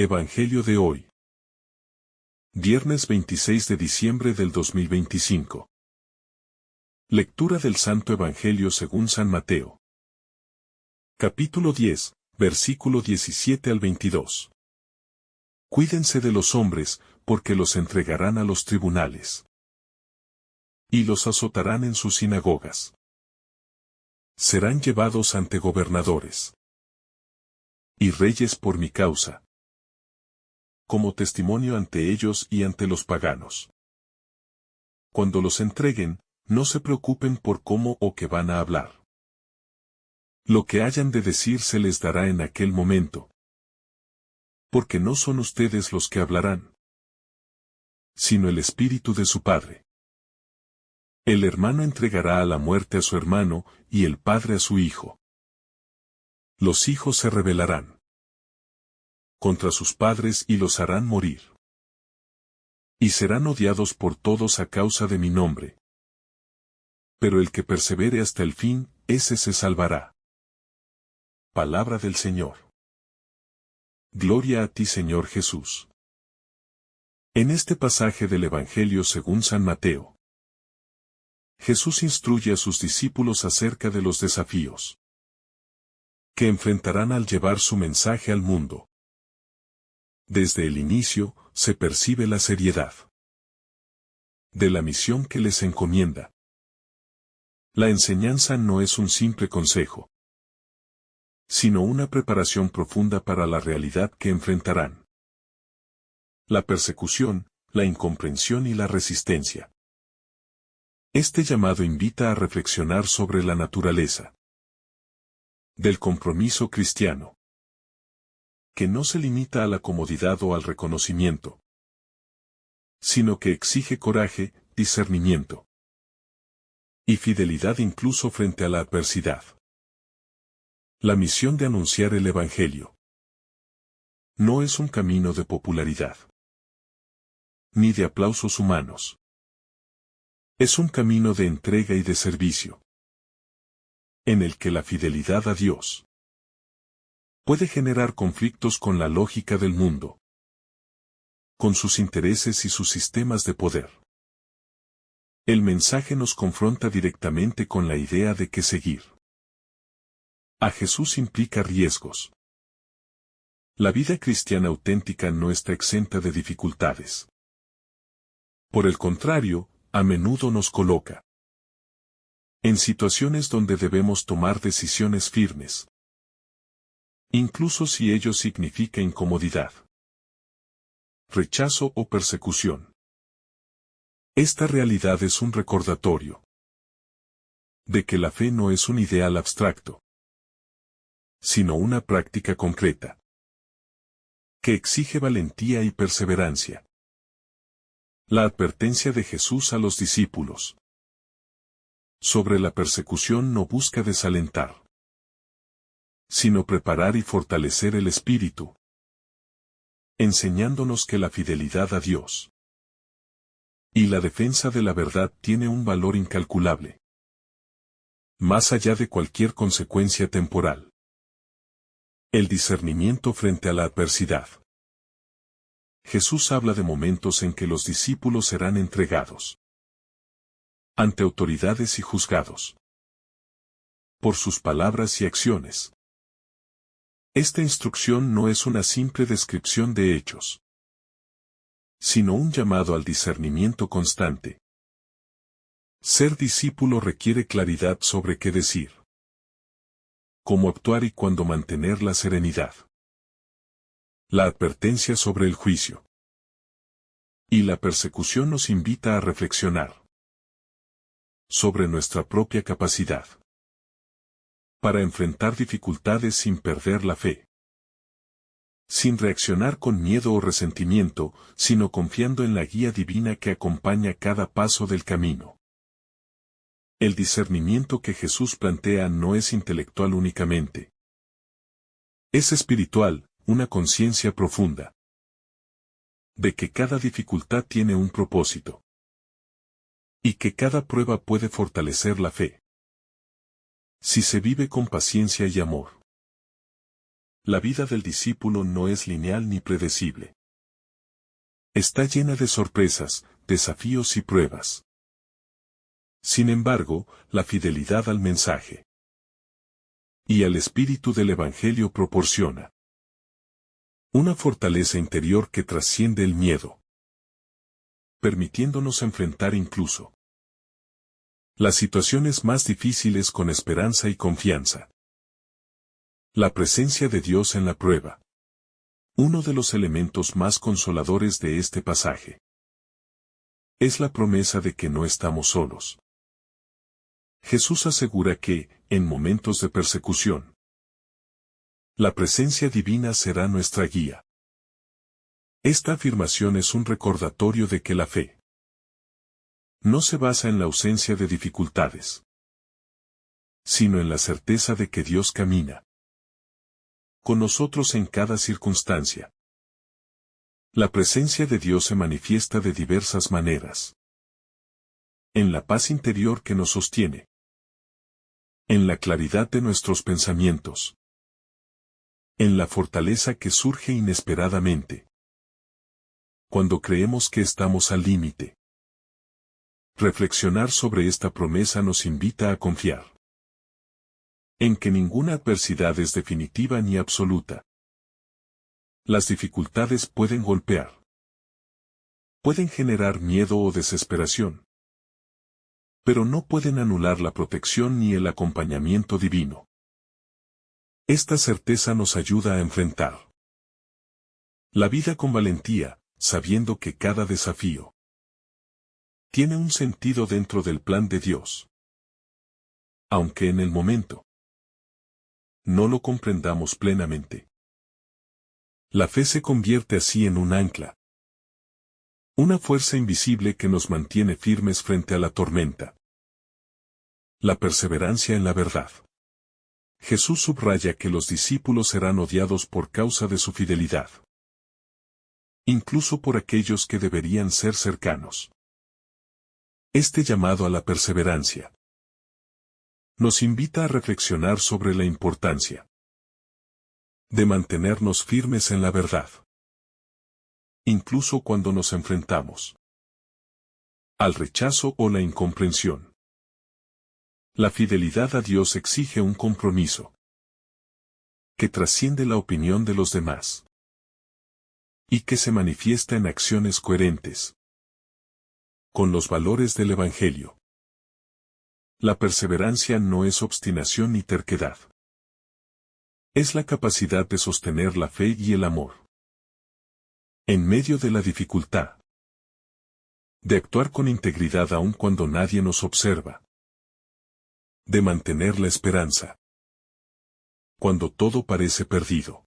Evangelio de hoy. Viernes 26 de diciembre del 2025. Lectura del Santo Evangelio según San Mateo. Capítulo 10, versículo 17 al 22. Cuídense de los hombres, porque los entregarán a los tribunales. Y los azotarán en sus sinagogas. Serán llevados ante gobernadores y reyes por mi causa, como testimonio ante ellos y ante los paganos. Cuando los entreguen, no se preocupen por cómo o qué van a hablar. Lo que hayan de decir se les dará en aquel momento. Porque no son ustedes los que hablarán, sino el Espíritu de su Padre. El hermano entregará a la muerte a su hermano, y el padre a su hijo. Los hijos se rebelarán contra sus padres y los harán morir. Y serán odiados por todos a causa de mi nombre. Pero el que persevere hasta el fin, ese se salvará. Palabra del Señor. Gloria a ti, Señor Jesús. En este pasaje del Evangelio según San Mateo, Jesús instruye a sus discípulos acerca de los desafíos que enfrentarán al llevar su mensaje al mundo. Desde el inicio, se percibe la seriedad de la misión que les encomienda. La enseñanza no es un simple consejo, sino una preparación profunda para la realidad que enfrentarán: la persecución, la incomprensión y la resistencia. Este llamado invita a reflexionar sobre la naturaleza del compromiso cristiano, que no se limita a la comodidad o al reconocimiento, sino que exige coraje, discernimiento y fidelidad incluso frente a la adversidad. La misión de anunciar el Evangelio no es un camino de popularidad, ni de aplausos humanos. Es un camino de entrega y de servicio, en el que la fidelidad a Dios puede generar conflictos con la lógica del mundo, con sus intereses y sus sistemas de poder. El mensaje nos confronta directamente con la idea de que seguir a Jesús implica riesgos. La vida cristiana auténtica no está exenta de dificultades. Por el contrario, a menudo nos coloca en situaciones donde debemos tomar decisiones firmes, incluso si ello significa incomodidad, rechazo o persecución. Esta realidad es un recordatorio de que la fe no es un ideal abstracto, sino una práctica concreta, que exige valentía y perseverancia. La advertencia de Jesús a los discípulos sobre la persecución no busca desalentar, sino preparar y fortalecer el espíritu, enseñándonos que la fidelidad a Dios y la defensa de la verdad tiene un valor incalculable, más allá de cualquier consecuencia temporal. El discernimiento frente a la adversidad. Jesús habla de momentos en que los discípulos serán entregados ante autoridades y juzgados por sus palabras y acciones. Esta instrucción no es una simple descripción de hechos, sino un llamado al discernimiento constante. Ser discípulo requiere claridad sobre qué decir, cómo actuar y cuándo mantener la serenidad. La advertencia sobre el juicio y la persecución nos invita a reflexionar sobre nuestra propia capacidad para enfrentar dificultades sin perder la fe, sin reaccionar con miedo o resentimiento, sino confiando en la guía divina que acompaña cada paso del camino. El discernimiento que Jesús plantea no es intelectual únicamente. Es espiritual, una conciencia profunda de que cada dificultad tiene un propósito y que cada prueba puede fortalecer la fe si se vive con paciencia y amor. La vida del discípulo no es lineal ni predecible. Está llena de sorpresas, desafíos y pruebas. Sin embargo, la fidelidad al mensaje y al espíritu del Evangelio proporciona una fortaleza interior que trasciende el miedo, permitiéndonos enfrentar incluso las situaciones más difíciles con esperanza y confianza. La presencia de Dios en la prueba. Uno de los elementos más consoladores de este pasaje es la promesa de que no estamos solos. Jesús asegura que, en momentos de persecución, la presencia divina será nuestra guía. Esta afirmación es un recordatorio de que la fe no se basa en la ausencia de dificultades, sino en la certeza de que Dios camina con nosotros en cada circunstancia. La presencia de Dios se manifiesta de diversas maneras. En la paz interior que nos sostiene. En la claridad de nuestros pensamientos. En la fortaleza que surge inesperadamente. Cuando creemos que estamos al límite. Reflexionar sobre esta promesa nos invita a confiar en que ninguna adversidad es definitiva ni absoluta. Las dificultades pueden golpear. Pueden generar miedo o desesperación. Pero no pueden anular la protección ni el acompañamiento divino. Esta certeza nos ayuda a enfrentar la vida con valentía, sabiendo que cada desafío tiene un sentido dentro del plan de Dios. Aunque en el momento no lo comprendamos plenamente. La fe se convierte así en un ancla. Una fuerza invisible que nos mantiene firmes frente a la tormenta. La perseverancia en la verdad. Jesús subraya que los discípulos serán odiados por causa de su fidelidad. Incluso por aquellos que deberían ser cercanos. Este llamado a la perseverancia nos invita a reflexionar sobre la importancia de mantenernos firmes en la verdad. Incluso cuando nos enfrentamos al rechazo o la incomprensión. La fidelidad a Dios exige un compromiso que trasciende la opinión de los demás y que se manifiesta en acciones coherentes con los valores del Evangelio. La perseverancia no es obstinación ni terquedad. Es la capacidad de sostener la fe y el amor en medio de la dificultad. De actuar con integridad aun cuando nadie nos observa. De mantener la esperanza cuando todo parece perdido.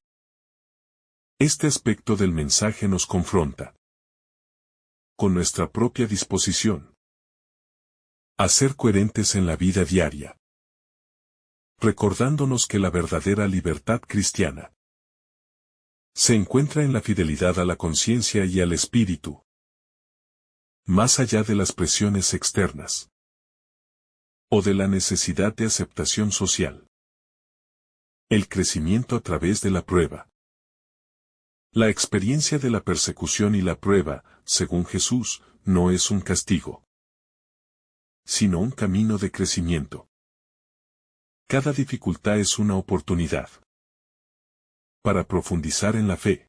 Este aspecto del mensaje nos confronta con nuestra propia disposición a ser coherentes en la vida diaria, recordándonos que la verdadera libertad cristiana se encuentra en la fidelidad a la conciencia y al espíritu, más allá de las presiones externas o de la necesidad de aceptación social. El crecimiento a través de la prueba. La experiencia de la persecución y la prueba, según Jesús, no es un castigo, sino un camino de crecimiento. Cada dificultad es una oportunidad para profundizar en la fe,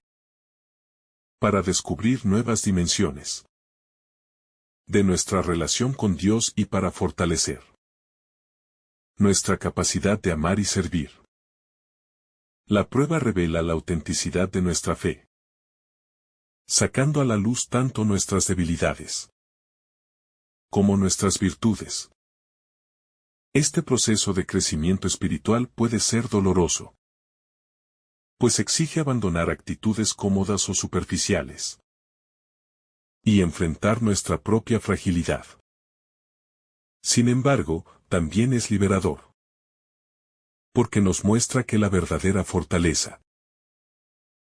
para descubrir nuevas dimensiones de nuestra relación con Dios y para fortalecer nuestra capacidad de amar y servir. La prueba revela la autenticidad de nuestra fe, sacando a la luz tanto nuestras debilidades como nuestras virtudes. Este proceso de crecimiento espiritual puede ser doloroso, pues exige abandonar actitudes cómodas o superficiales y enfrentar nuestra propia fragilidad. Sin embargo, también es liberador, porque nos muestra que la verdadera fortaleza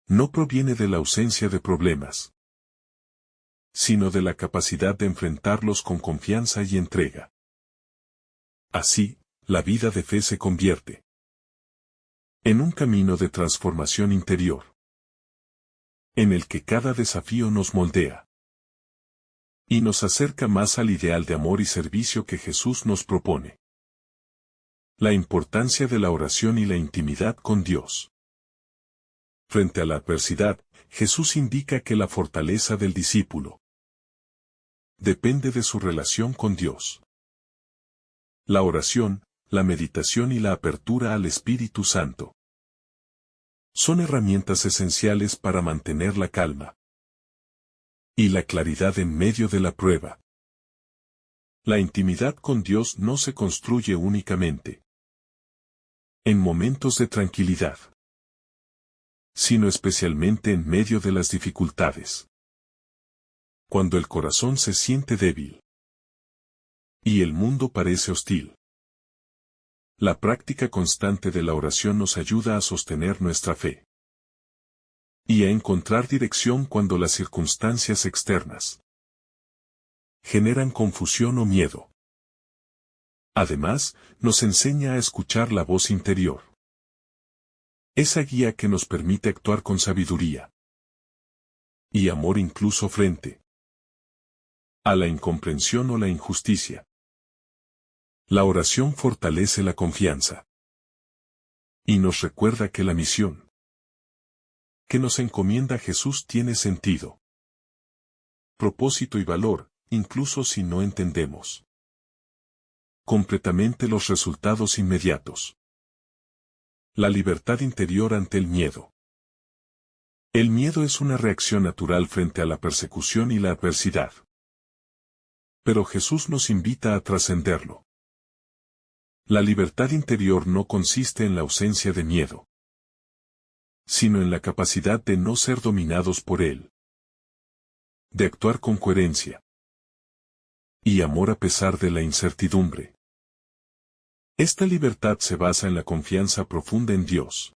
no proviene de la ausencia de problemas, sino de la capacidad de enfrentarlos con confianza y entrega. Así, la vida de fe se convierte En un camino de transformación interior, en el que cada desafío nos moldea y nos acerca más al ideal de amor y servicio que Jesús nos propone. La importancia de la oración y la intimidad con Dios. Frente a la adversidad, Jesús indica que la fortaleza del discípulo depende de su relación con Dios. La oración, la meditación y la apertura al Espíritu Santo son herramientas esenciales para mantener la calma y la claridad en medio de la prueba. La intimidad con Dios no se construye únicamente en momentos de tranquilidad, sino especialmente en medio de las dificultades. Cuando el corazón se siente débil y el mundo parece hostil. La práctica constante de la oración nos ayuda a sostener nuestra fe y a encontrar dirección cuando las circunstancias externas generan confusión o miedo. Además, nos enseña a escuchar la voz interior. Esa guía que nos permite actuar con sabiduría y amor incluso frente a la incomprensión o la injusticia. La oración fortalece la confianza y nos recuerda que la misión que nos encomienda Jesús tiene sentido, propósito y valor, incluso si no entendemos completamente los resultados inmediatos. La libertad interior ante el miedo. El miedo es una reacción natural frente a la persecución y la adversidad. Pero Jesús nos invita a trascenderlo. La libertad interior no consiste en la ausencia de miedo, sino en la capacidad de no ser dominados por él, de actuar con coherencia y amor a pesar de la incertidumbre. Esta libertad se basa en la confianza profunda en Dios,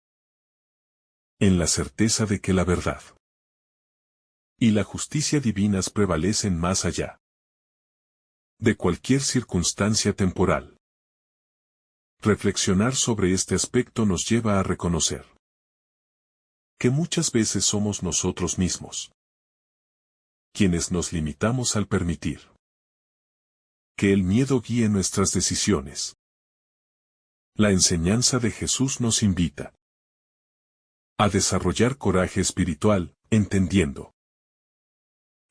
en la certeza de que la verdad y la justicia divinas prevalecen más allá de cualquier circunstancia temporal. Reflexionar sobre este aspecto nos lleva a reconocer que muchas veces somos nosotros mismos quienes nos limitamos al permitir que el miedo guíe nuestras decisiones. La enseñanza de Jesús nos invita a desarrollar coraje espiritual, entendiendo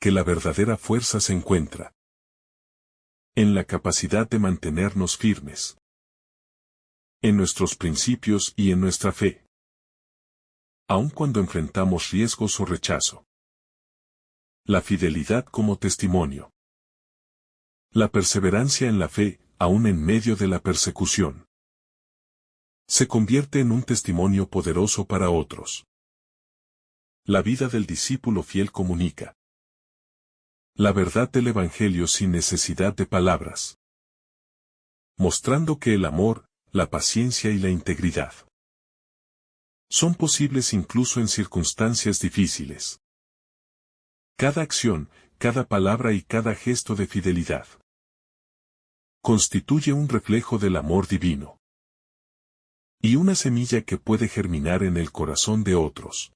que la verdadera fuerza se encuentra en la capacidad de mantenernos firmes en nuestros principios y en nuestra fe, aun cuando enfrentamos riesgos o rechazo. La fidelidad como testimonio. La perseverancia en la fe, aun en medio de la persecución, se convierte en un testimonio poderoso para otros. La vida del discípulo fiel comunica la verdad del Evangelio sin necesidad de palabras, mostrando que el amor, la paciencia y la integridad son posibles incluso en circunstancias difíciles. Cada acción, cada palabra y cada gesto de fidelidad constituye un reflejo del amor divino y una semilla que puede germinar en el corazón de otros.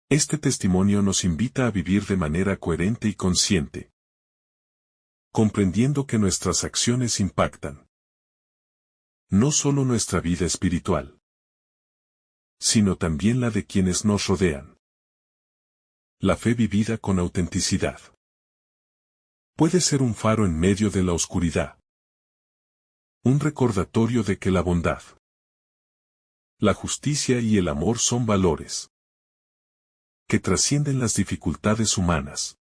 Este testimonio nos invita a vivir de manera coherente y consciente, comprendiendo que nuestras acciones impactan no solo nuestra vida espiritual, sino también la de quienes nos rodean. La fe vivida con autenticidad puede ser un faro en medio de la oscuridad, un recordatorio de que la bondad, la justicia y el amor son valores que trascienden las dificultades humanas.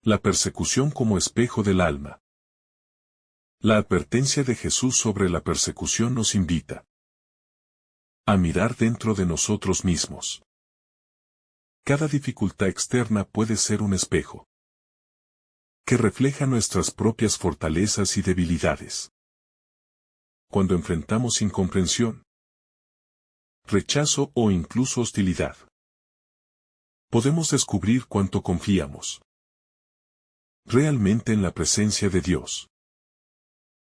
La persecución como espejo del alma. La advertencia de Jesús sobre la persecución nos invita a mirar dentro de nosotros mismos. Cada dificultad externa puede ser un espejo que refleja nuestras propias fortalezas y debilidades. Cuando enfrentamos incomprensión, rechazo o incluso hostilidad, podemos descubrir cuánto confiamos realmente en la presencia de Dios,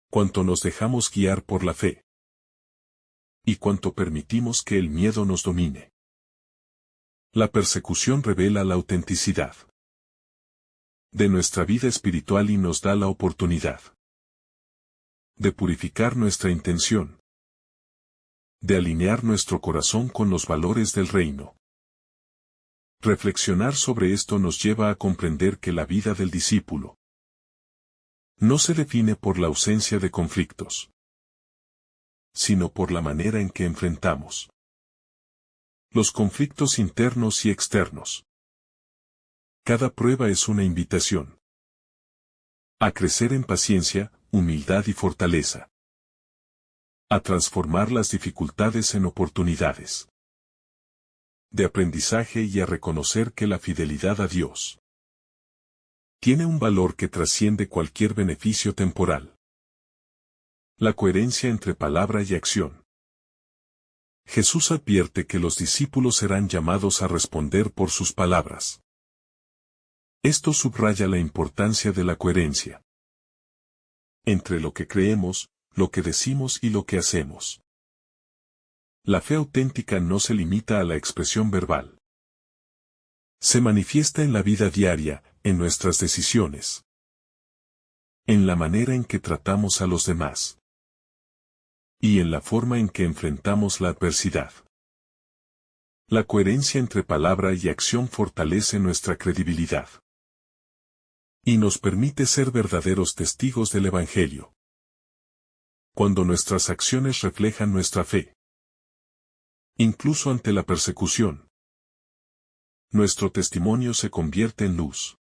cuánto nos dejamos guiar por la fe y cuanto permitimos que el miedo nos domine. La persecución revela la autenticidad de nuestra vida espiritual y nos da la oportunidad de purificar nuestra intención, de alinear nuestro corazón con los valores del reino. Reflexionar sobre esto nos lleva a comprender que la vida del discípulo no se define por la ausencia de conflictos, sino por la manera en que enfrentamos los conflictos internos y externos. Cada prueba es una invitación a crecer en paciencia, humildad y fortaleza, a transformar las dificultades en oportunidades de aprendizaje y a reconocer que la fidelidad a Dios tiene un valor que trasciende cualquier beneficio temporal. La coherencia entre palabra y acción. Jesús advierte que los discípulos serán llamados a responder por sus palabras. Esto subraya la importancia de la coherencia entre lo que creemos, lo que decimos y lo que hacemos. La fe auténtica no se limita a la expresión verbal. Se manifiesta en la vida diaria, en nuestras decisiones, en la manera en que tratamos a los demás y en la forma en que enfrentamos la adversidad. La coherencia entre palabra y acción fortalece nuestra credibilidad y nos permite ser verdaderos testigos del Evangelio. Cuando nuestras acciones reflejan nuestra fe, incluso ante la persecución, nuestro testimonio se convierte en luz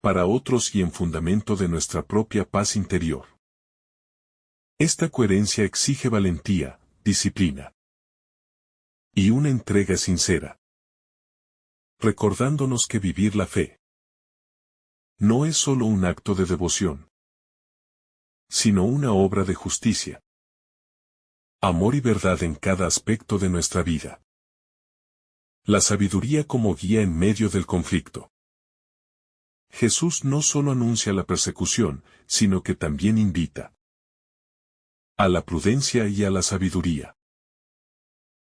para otros y en fundamento de nuestra propia paz interior. Esta coherencia exige valentía, disciplina y una entrega sincera, recordándonos que vivir la fe no es solo un acto de devoción, sino una obra de justicia, amor y verdad en cada aspecto de nuestra vida. La sabiduría como guía en medio del conflicto. Jesús no solo anuncia la persecución, sino que también invita a la prudencia y a la sabiduría.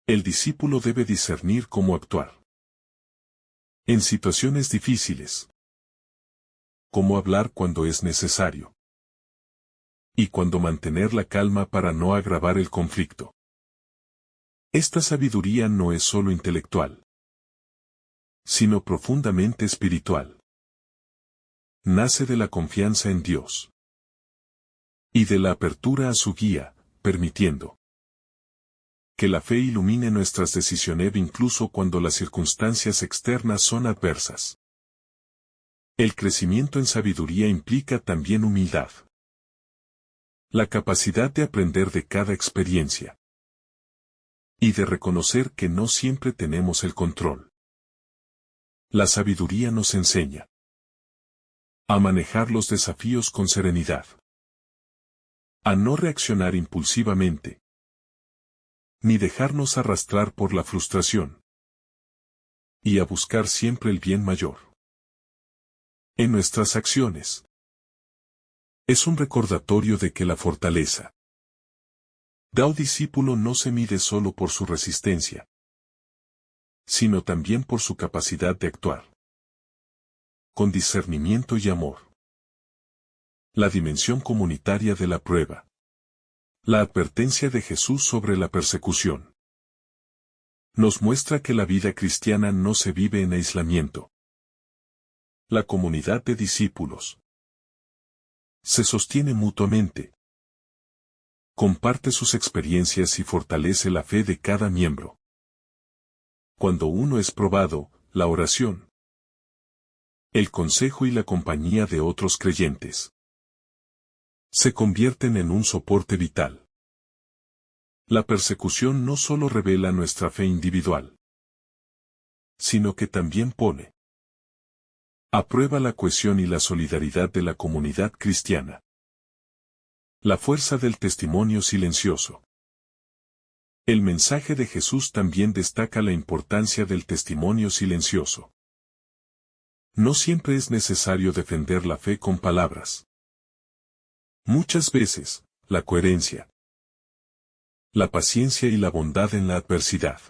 El discípulo debe discernir cómo actuar en situaciones difíciles, cómo hablar cuando es necesario y cuándo mantener la calma para no agravar el conflicto. Esta sabiduría no es solo intelectual, sino profundamente espiritual. Nace de la confianza en Dios y de la apertura a su guía, permitiendo que la fe ilumine nuestras decisiones incluso cuando las circunstancias externas son adversas. El crecimiento en sabiduría implica también humildad. La capacidad de aprender de cada experiencia y de reconocer que no siempre tenemos el control. La sabiduría nos enseña a manejar los desafíos con serenidad, a no reaccionar impulsivamente, ni dejarnos arrastrar por la frustración, y a buscar siempre el bien mayor en nuestras acciones. Es un recordatorio de que la fortaleza de un discípulo no se mide solo por su resistencia, sino también por su capacidad de actuar con discernimiento y amor. La dimensión comunitaria de la prueba. La advertencia de Jesús sobre la persecución nos muestra que la vida cristiana no se vive en aislamiento. La comunidad de discípulos se sostiene mutuamente, comparte sus experiencias y fortalece la fe de cada miembro. Cuando uno es probado, la oración, el consejo y la compañía de otros creyentes se convierten en un soporte vital. La persecución no solo revela nuestra fe individual, sino que también pone a prueba la cohesión y la solidaridad de la comunidad cristiana. La fuerza del testimonio silencioso. El mensaje de Jesús también destaca la importancia del testimonio silencioso. No siempre es necesario defender la fe con palabras. Muchas veces, la coherencia, La paciencia y la bondad en la adversidad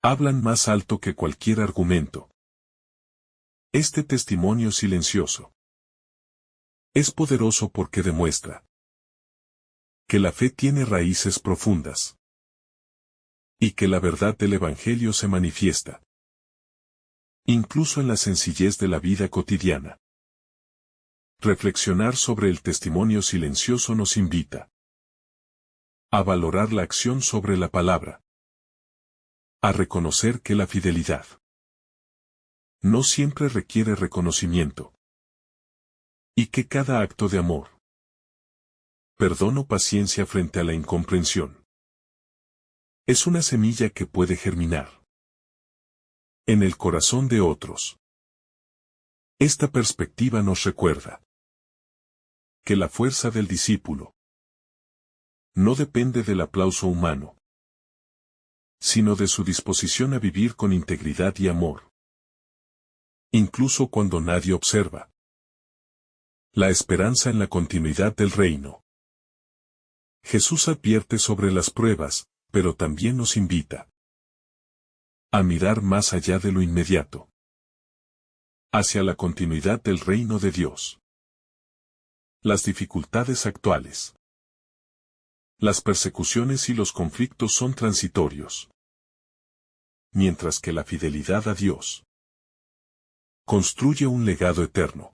hablan más alto que cualquier argumento. Este testimonio silencioso es poderoso porque demuestra que la fe tiene raíces profundas y que la verdad del Evangelio se manifiesta incluso en la sencillez de la vida cotidiana. Reflexionar sobre el testimonio silencioso nos invita a valorar la acción sobre la palabra, a reconocer que la fidelidad no siempre requiere reconocimiento, y que cada acto de amor, perdón o paciencia frente a la incomprensión es una semilla que puede germinar en el corazón de otros. Esta perspectiva nos recuerda que la fuerza del discípulo no depende del aplauso humano, sino de su disposición a vivir con integridad y amor, incluso cuando nadie observa. La esperanza en la continuidad del reino. Jesús advierte sobre las pruebas, pero también nos invita a mirar más allá de lo inmediato, hacia la continuidad del reino de Dios. Las dificultades actuales, las persecuciones y los conflictos son transitorios, mientras que la fidelidad a Dios construye un legado eterno.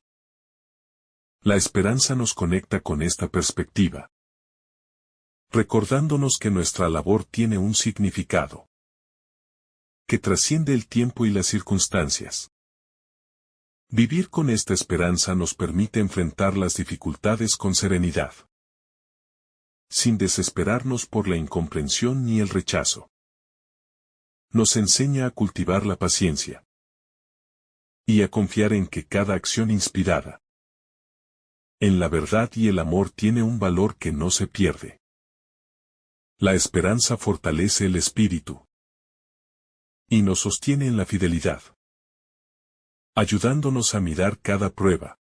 La esperanza nos conecta con esta perspectiva, recordándonos que nuestra labor tiene un significado que trasciende el tiempo y las circunstancias. Vivir con esta esperanza nos permite enfrentar las dificultades con serenidad, sin desesperarnos por la incomprensión ni el rechazo. Nos enseña a cultivar la paciencia y a confiar en que cada acción inspirada en la verdad y el amor tiene un valor que no se pierde. La esperanza fortalece el espíritu y nos sostiene en la fidelidad, ayudándonos a mirar cada prueba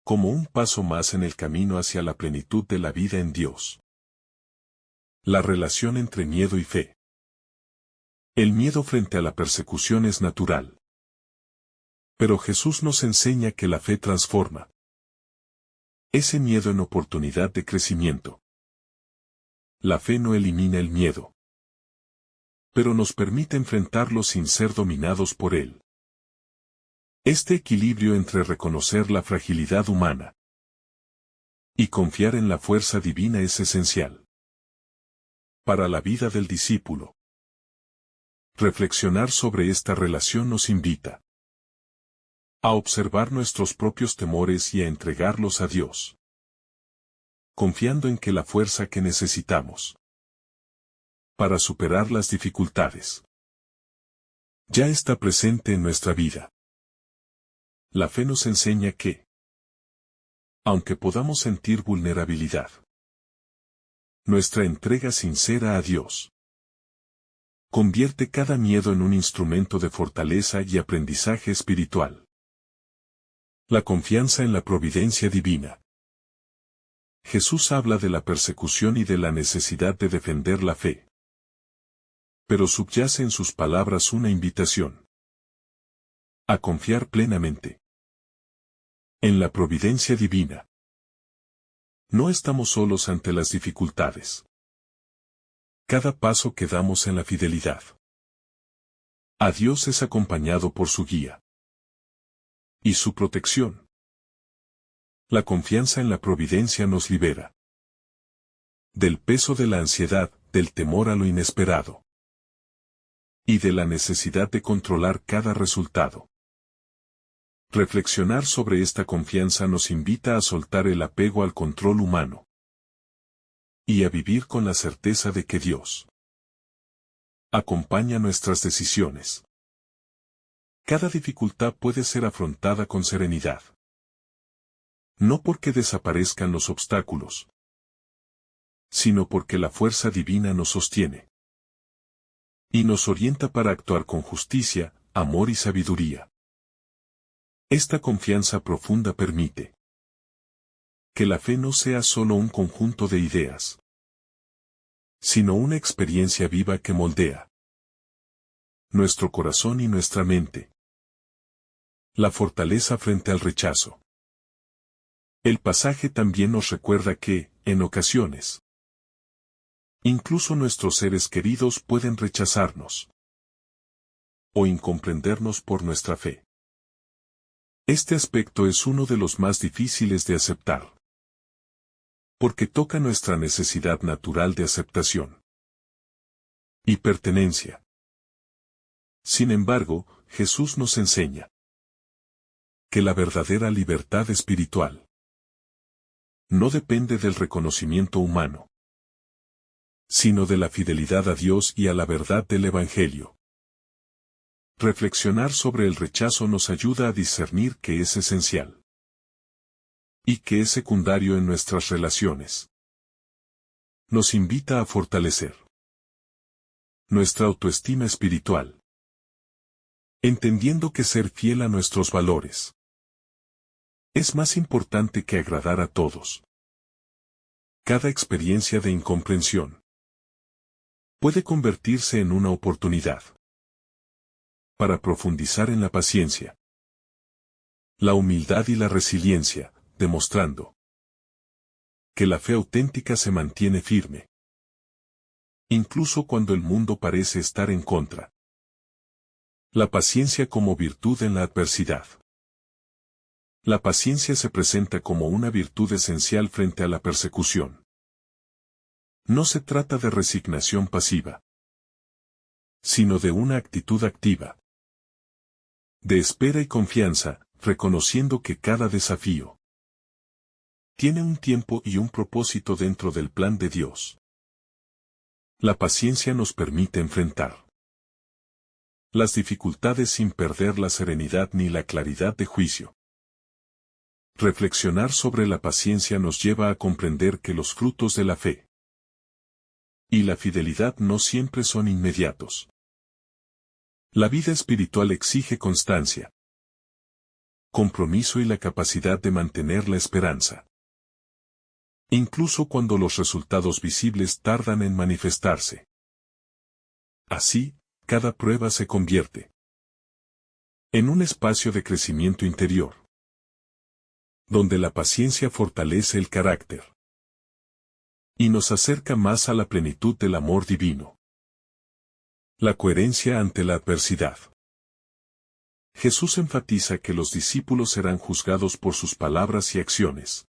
como un paso más en el camino hacia la plenitud de la vida en Dios. La relación entre miedo y fe. El miedo frente a la persecución es natural, pero Jesús nos enseña que la fe transforma ese miedo en oportunidad de crecimiento. La fe no elimina el miedo, pero nos permite enfrentarlo sin ser dominados por él. Este equilibrio entre reconocer la fragilidad humana y confiar en la fuerza divina es esencial para la vida del discípulo. Reflexionar sobre esta relación nos invita a observar nuestros propios temores y a entregarlos a Dios, confiando en que la fuerza que necesitamos para superar las dificultades ya está presente en nuestra vida. La fe nos enseña que, aunque podamos sentir vulnerabilidad, nuestra entrega sincera a Dios convierte cada miedo en un instrumento de fortaleza y aprendizaje espiritual. La confianza en la providencia divina. Jesús habla de la persecución y de la necesidad de defender la fe, pero subyace en sus palabras una invitación a confiar plenamente en la providencia divina. No estamos solos ante las dificultades. Cada paso que damos en la fidelidad a Dios es acompañado por su guía y su protección. La confianza en la providencia nos libera del peso de la ansiedad, del temor a lo inesperado y de la necesidad de controlar cada resultado. Reflexionar sobre esta confianza nos invita a soltar el apego al control humano y a vivir con la certeza de que Dios acompaña nuestras decisiones. Cada dificultad puede ser afrontada con serenidad. No porque desaparezcan los obstáculos, sino porque la fuerza divina nos sostiene y nos orienta para actuar con justicia, amor y sabiduría. Esta confianza profunda permite que la fe no sea solo un conjunto de ideas, sino una experiencia viva que moldea nuestro corazón y nuestra mente. La fortaleza frente al rechazo. El pasaje también nos recuerda que, en ocasiones, incluso nuestros seres queridos pueden rechazarnos o incomprendernos por nuestra fe. Este aspecto es uno de los más difíciles de aceptar, porque toca nuestra necesidad natural de aceptación y pertenencia. Sin embargo, Jesús nos enseña que la verdadera libertad espiritual no depende del reconocimiento humano, sino de la fidelidad a Dios y a la verdad del Evangelio. Reflexionar sobre el rechazo nos ayuda a discernir qué es esencial y qué es secundario en nuestras relaciones. Nos invita a fortalecer nuestra autoestima espiritual, entendiendo que ser fiel a nuestros valores es más importante que agradar a todos. Cada experiencia de incomprensión puede convertirse en una oportunidad para profundizar en la paciencia, la humildad y la resiliencia, demostrando que la fe auténtica se mantiene firme, incluso cuando el mundo parece estar en contra. La paciencia como virtud en la adversidad. La paciencia se presenta como una virtud esencial frente a la persecución. No se trata de resignación pasiva, sino de una actitud activa, de espera y confianza, reconociendo que cada desafío tiene un tiempo y un propósito dentro del plan de Dios. La paciencia nos permite enfrentar las dificultades sin perder la serenidad ni la claridad de juicio. Reflexionar sobre la paciencia nos lleva a comprender que los frutos de la fe y la fidelidad no siempre son inmediatos. La vida espiritual exige constancia, compromiso y la capacidad de mantener la esperanza, incluso cuando los resultados visibles tardan en manifestarse. Así, cada prueba se convierte en un espacio de crecimiento interior, donde la paciencia fortalece el carácter y nos acerca más a la plenitud del amor divino. La coherencia ante la adversidad. Jesús enfatiza que los discípulos serán juzgados por sus palabras y acciones,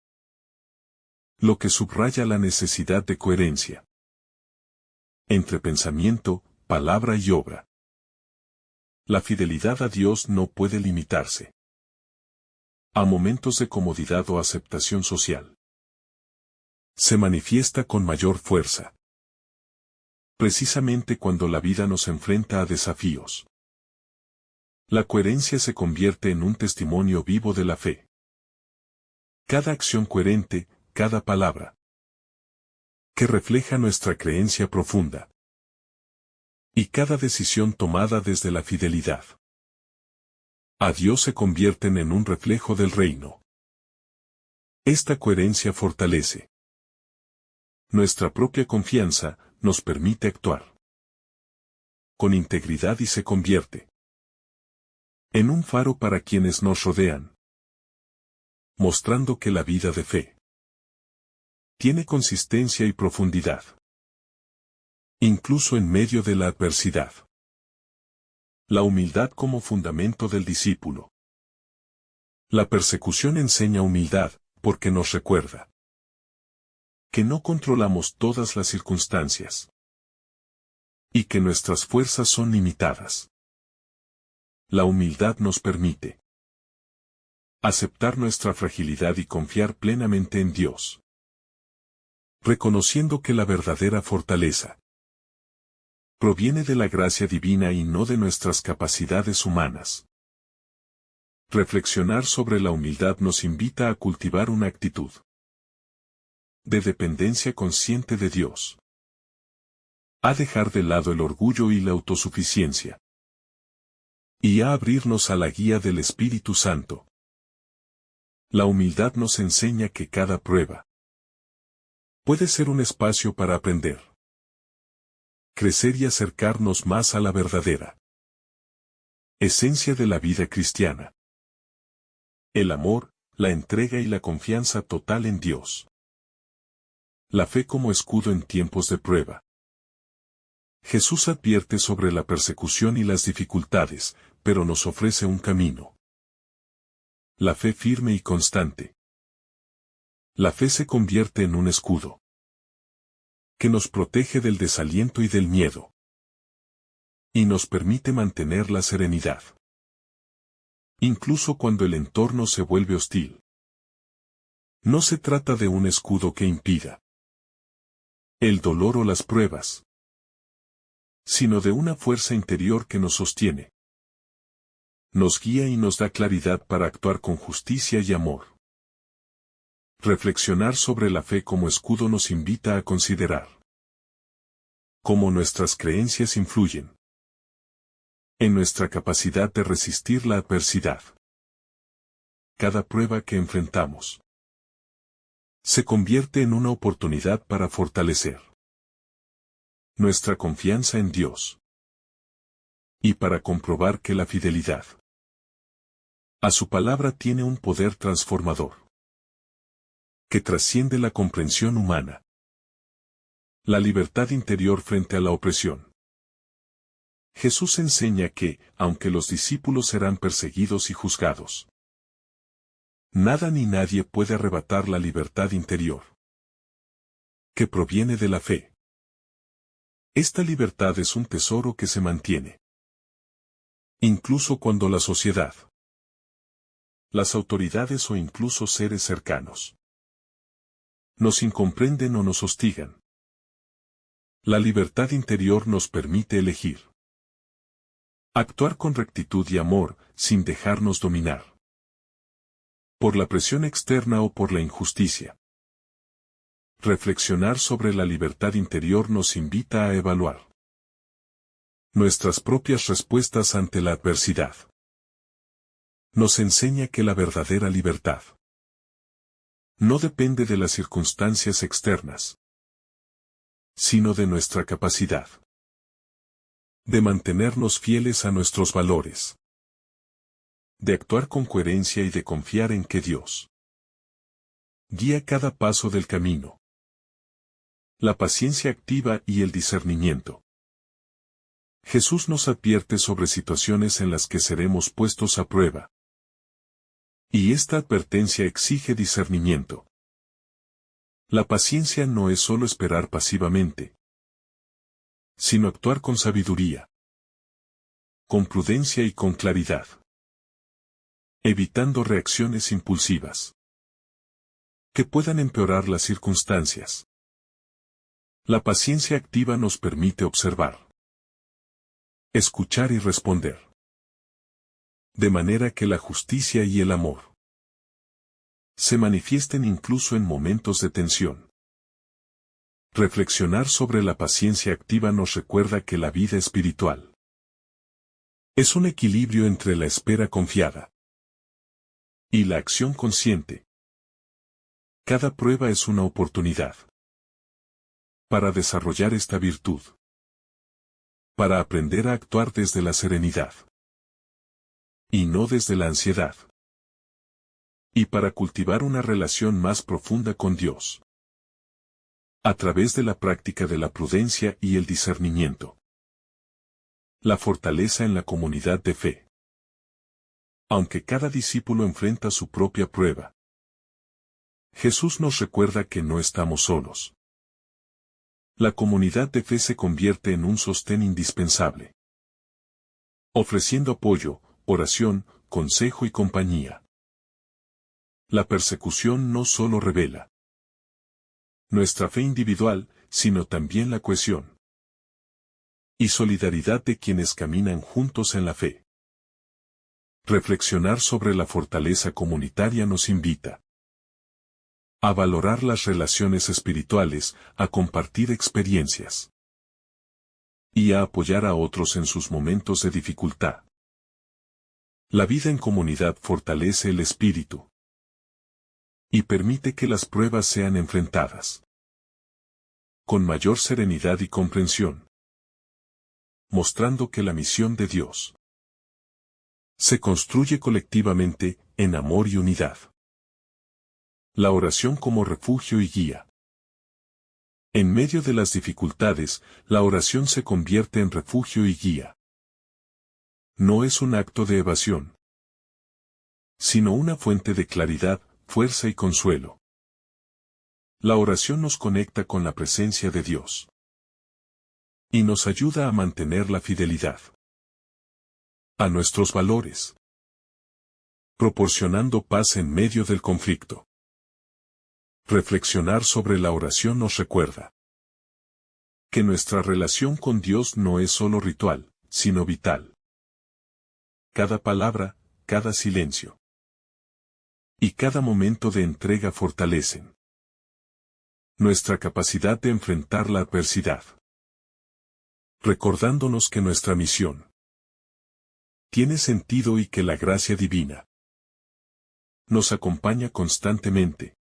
lo que subraya la necesidad de coherencia entre pensamiento, palabra y obra. La fidelidad a Dios no puede limitarse a momentos de comodidad o aceptación social. Se manifiesta con mayor fuerza precisamente cuando la vida nos enfrenta a desafíos. La coherencia se convierte en un testimonio vivo de la fe. Cada acción coherente, cada palabra que refleja nuestra creencia profunda, y cada decisión tomada desde la fidelidad a Dios se convierten en un reflejo del reino. Esta coherencia fortalece nuestra propia confianza, nos permite actuar con integridad y se convierte en un faro para quienes nos rodean, mostrando que la vida de fe tiene consistencia y profundidad, incluso en medio de la adversidad. La humildad como fundamento del discípulo. La persecución enseña humildad, porque nos recuerda que no controlamos todas las circunstancias y que nuestras fuerzas son limitadas. La humildad nos permite aceptar nuestra fragilidad y confiar plenamente en Dios, reconociendo que la verdadera fortaleza proviene de la gracia divina y no de nuestras capacidades humanas. Reflexionar sobre la humildad nos invita a cultivar una actitud de dependencia consciente de Dios, a dejar de lado el orgullo y la autosuficiencia, y a abrirnos a la guía del Espíritu Santo. La humildad nos enseña que cada prueba puede ser un espacio para aprender, crecer y acercarnos más a la verdadera esencia de la vida cristiana. El amor, la entrega y la confianza total en Dios. La fe como escudo en tiempos de prueba. Jesús advierte sobre la persecución y las dificultades, pero nos ofrece un camino. La fe firme y constante. La fe se convierte en un escudo que nos protege del desaliento y del miedo, y nos permite mantener la serenidad, incluso cuando el entorno se vuelve hostil. No se trata de un escudo que impida el dolor o las pruebas, sino de una fuerza interior que nos sostiene, nos guía y nos da claridad para actuar con justicia y amor. Reflexionar sobre la fe como escudo nos invita a considerar cómo nuestras creencias influyen en nuestra capacidad de resistir la adversidad. Cada prueba que enfrentamos se convierte en una oportunidad para fortalecer nuestra confianza en Dios y para comprobar que la fidelidad a su palabra tiene un poder transformador que trasciende la comprensión humana. La libertad interior frente a la opresión. Jesús enseña que, aunque los discípulos serán perseguidos y juzgados, nada ni nadie puede arrebatar la libertad interior que proviene de la fe. Esta libertad es un tesoro que se mantiene incluso cuando la sociedad, las autoridades o incluso seres cercanos nos incomprenden o nos hostigan. La libertad interior nos permite elegir actuar con rectitud y amor, sin dejarnos dominar por la presión externa o por la injusticia. Reflexionar sobre la libertad interior nos invita a evaluar nuestras propias respuestas ante la adversidad. Nos enseña que la verdadera libertad no depende de las circunstancias externas, sino de nuestra capacidad de mantenernos fieles a nuestros valores, de actuar con coherencia y de confiar en que Dios guía cada paso del camino. La paciencia activa y el discernimiento. Jesús nos advierte sobre situaciones en las que seremos puestos a prueba. Y esta advertencia exige discernimiento. La paciencia no es solo esperar pasivamente, sino actuar con sabiduría, con prudencia y con claridad, evitando reacciones impulsivas que puedan empeorar las circunstancias. La paciencia activa nos permite observar, escuchar y responder, de manera que la justicia y el amor se manifiesten incluso en momentos de tensión. Reflexionar sobre la paciencia activa nos recuerda que la vida espiritual es un equilibrio entre la espera confiada y la acción consciente. Cada prueba es una oportunidad para desarrollar esta virtud, para aprender a actuar desde la serenidad y no desde la ansiedad, y para cultivar una relación más profunda con Dios a través de la práctica de la prudencia y el discernimiento. La fortaleza en la comunidad de fe. Aunque cada discípulo enfrenta su propia prueba, Jesús nos recuerda que no estamos solos. La comunidad de fe se convierte en un sostén indispensable, ofreciendo apoyo, oración, consejo y compañía. La persecución no solo revela nuestra fe individual, sino también la cohesión y solidaridad de quienes caminan juntos en la fe. Reflexionar sobre la fortaleza comunitaria nos invita a valorar las relaciones espirituales, a compartir experiencias y a apoyar a otros en sus momentos de dificultad. La vida en comunidad fortalece el espíritu y permite que las pruebas sean enfrentadas con mayor serenidad y comprensión. mostrando que la misión de Dios se construye colectivamente, en amor y unidad. La oración como refugio y guía. En medio de las dificultades, la oración se convierte en refugio y guía. No es un acto de evasión, sino una fuente de claridad, fuerza y consuelo. La oración nos conecta con la presencia de Dios y nos ayuda a mantener la fidelidad a nuestros valores, proporcionando paz en medio del conflicto. Reflexionar sobre la oración nos recuerda que nuestra relación con Dios no es solo ritual, sino vital. Cada palabra, cada silencio y cada momento de entrega fortalecen nuestra capacidad de enfrentar la adversidad, recordándonos que nuestra misión tiene sentido y que la gracia divina nos acompaña constantemente.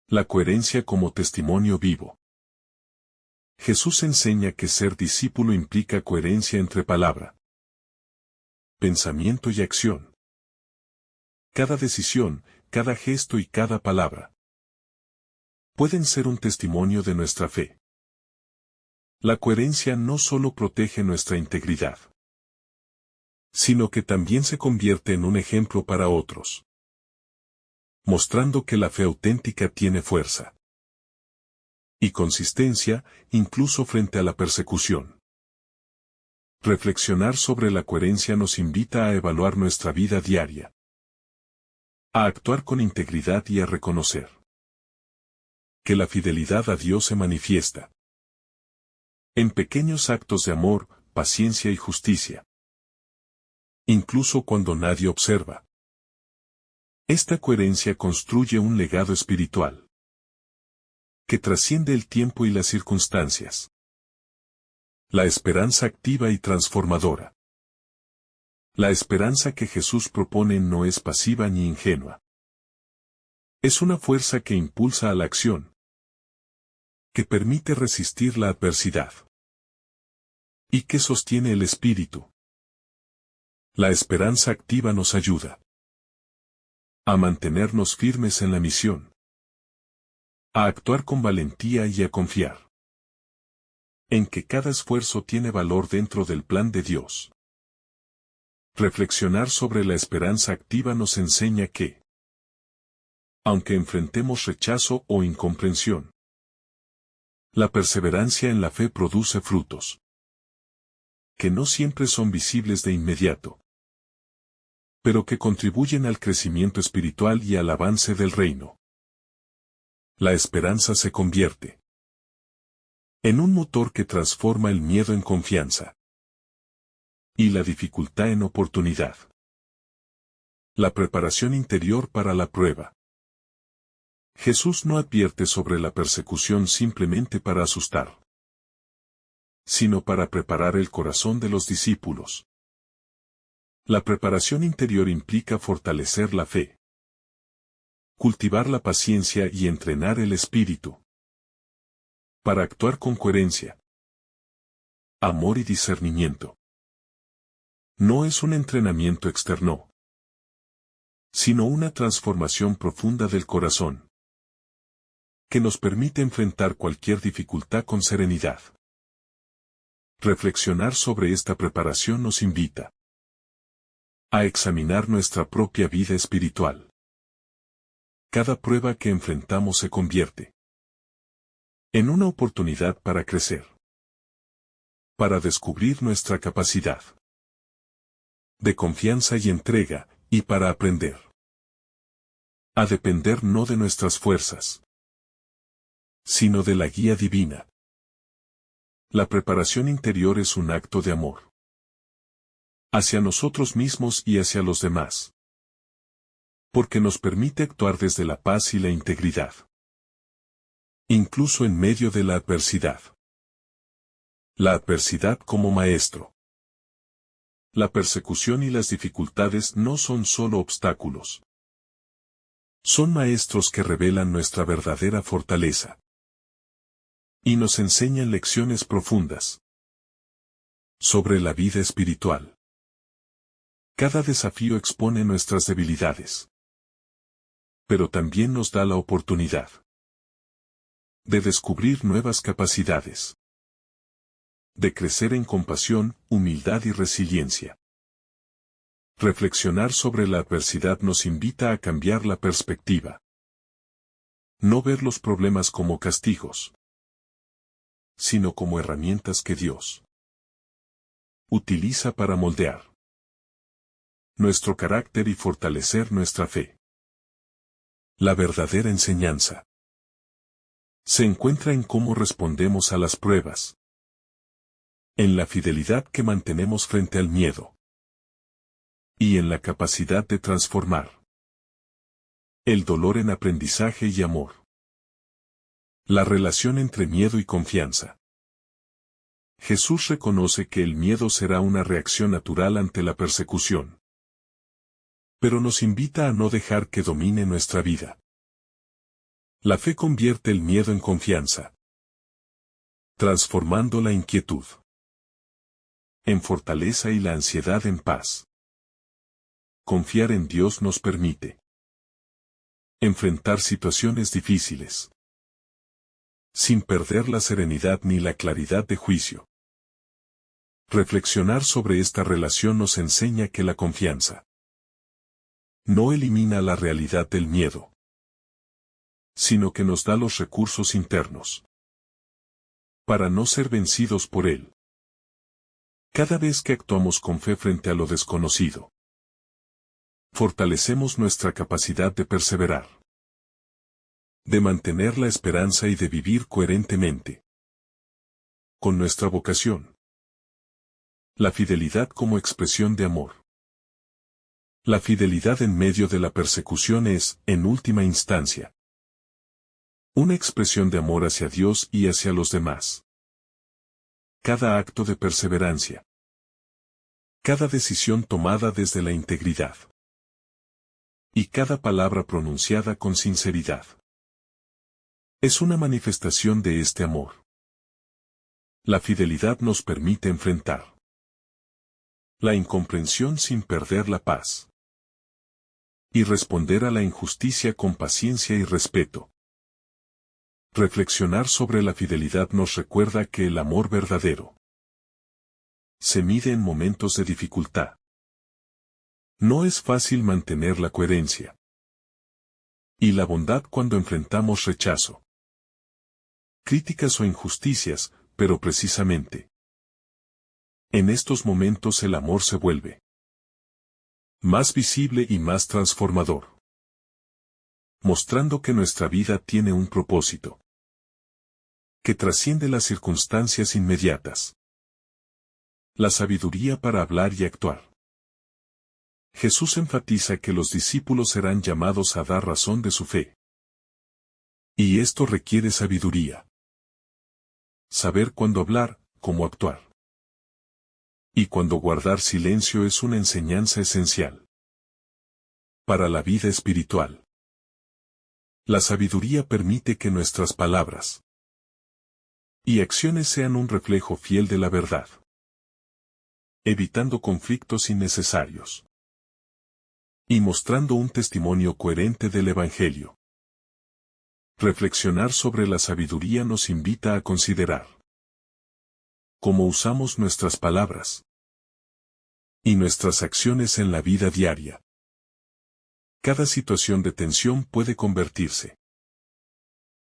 La coherencia como testimonio vivo. Jesús enseña que ser discípulo implica coherencia entre palabra, pensamiento y acción. Cada decisión, cada gesto y cada palabra pueden ser un testimonio de nuestra fe. La coherencia no solo protege nuestra integridad, sino que también se convierte en un ejemplo para otros, mostrando que la fe auténtica tiene fuerza y consistencia, incluso frente a la persecución. Reflexionar sobre la coherencia nos invita a evaluar nuestra vida diaria, a actuar con integridad y a reconocer que la fidelidad a Dios se manifiesta en pequeños actos de amor, paciencia y justicia, incluso cuando nadie observa. Esta coherencia construye un legado espiritual que trasciende el tiempo y las circunstancias. La esperanza activa y transformadora. La esperanza que Jesús propone no es pasiva ni ingenua. Es una fuerza que impulsa a la acción, que permite resistir la adversidad y que sostiene el espíritu. La esperanza activa nos ayuda a mantenernos firmes en la misión, a actuar con valentía y a confiar en que cada esfuerzo tiene valor dentro del plan de Dios. Reflexionar sobre la esperanza activa nos enseña que, aunque enfrentemos rechazo o incomprensión, la perseverancia en la fe produce frutos que no siempre son visibles de inmediato, pero que contribuyen al crecimiento espiritual y al avance del reino. La esperanza se convierte en un motor que transforma el miedo en confianza y la dificultad en oportunidad. La preparación interior para la prueba. Jesús no advierte sobre la persecución simplemente para asustar, sino para preparar el corazón de los discípulos. La preparación interior implica fortalecer la fe, cultivar la paciencia y entrenar el espíritu para actuar con coherencia, amor y discernimiento. No es un entrenamiento externo, sino una transformación profunda del corazón, que nos permite enfrentar cualquier dificultad con serenidad. Reflexionar sobre esta preparación nos invita a examinar nuestra propia vida espiritual. Cada prueba que enfrentamos se convierte en una oportunidad para crecer, para descubrir nuestra capacidad de confianza y entrega, y para aprender a depender no de nuestras fuerzas, sino de la guía divina. La preparación interior es un acto de amor hacia nosotros mismos y hacia los demás, porque nos permite actuar desde la paz y la integridad, incluso en medio de la adversidad. La adversidad como maestro. La persecución y las dificultades no son solo obstáculos. Son maestros que revelan nuestra verdadera fortaleza y nos enseñan lecciones profundas Sobre la vida espiritual. Cada desafío expone nuestras debilidades. Pero también nos da la oportunidad de descubrir nuevas capacidades, de crecer en compasión, humildad y resiliencia. Reflexionar sobre la adversidad nos invita a cambiar la perspectiva. No ver los problemas como castigos, sino como herramientas que Dios utiliza para moldear nuestro carácter y fortalecer nuestra fe. La verdadera enseñanza se encuentra en cómo respondemos a las pruebas, en la fidelidad que mantenemos frente al miedo, y en la capacidad de transformar el dolor en aprendizaje y amor. La relación entre miedo y confianza. Jesús reconoce que el miedo será una reacción natural ante la persecución, pero nos invita a no dejar que domine nuestra vida. La fe convierte el miedo en confianza, transformando la inquietud en fortaleza y la ansiedad en paz. Confiar en Dios nos permite enfrentar situaciones difíciles sin perder la serenidad ni la claridad de juicio. Reflexionar sobre esta relación nos enseña que la confianza no elimina la realidad del miedo, sino que nos da los recursos internos para no ser vencidos por él. Cada vez que actuamos con fe frente a lo desconocido, fortalecemos nuestra capacidad de perseverar, de mantener la esperanza y de vivir coherentemente con nuestra vocación. La fidelidad como expresión de amor. La fidelidad en medio de la persecución es, en última instancia, una expresión de amor hacia Dios y hacia los demás. Cada acto de perseverancia, cada decisión tomada desde la integridad, y cada palabra pronunciada con sinceridad, es una manifestación de este amor. La fidelidad nos permite enfrentar la incomprensión sin perder la paz, y responder a la injusticia con paciencia y respeto. Reflexionar sobre la fidelidad nos recuerda que el amor verdadero se mide en momentos de dificultad. No es fácil mantener la coherencia y la bondad cuando enfrentamos rechazo, críticas o injusticias, pero precisamente en estos momentos el amor se vuelve más visible y más transformador, mostrando que nuestra vida tiene un propósito que trasciende las circunstancias inmediatas. La sabiduría para hablar y actuar. Jesús enfatiza que los discípulos serán llamados a dar razón de su fe. Y esto requiere sabiduría. Saber cuándo hablar, cómo actuar. Y cuándo guardar silencio es una enseñanza esencial para la vida espiritual. La sabiduría permite que nuestras palabras y acciones sean un reflejo fiel de la verdad, evitando conflictos innecesarios y mostrando un testimonio coherente del Evangelio. Reflexionar sobre la sabiduría nos invita a considerar cómo usamos nuestras palabras y nuestras acciones en la vida diaria. Cada situación de tensión puede convertirse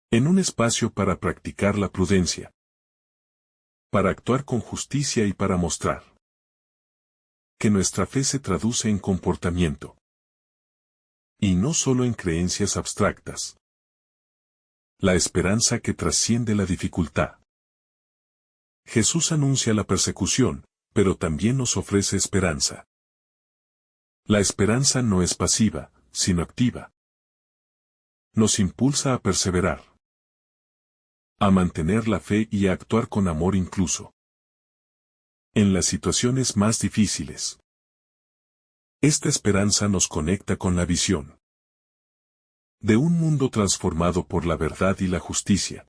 en un espacio para practicar la prudencia, para actuar con justicia y para mostrar que nuestra fe se traduce en comportamiento y no solo en creencias abstractas. La esperanza que trasciende la dificultad. Jesús anuncia la persecución, pero también nos ofrece esperanza. La esperanza no es pasiva, sino activa. Nos impulsa a perseverar, a mantener la fe y a actuar con amor incluso en las situaciones más difíciles. Esta esperanza nos conecta con la visión de un mundo transformado por la verdad y la justicia,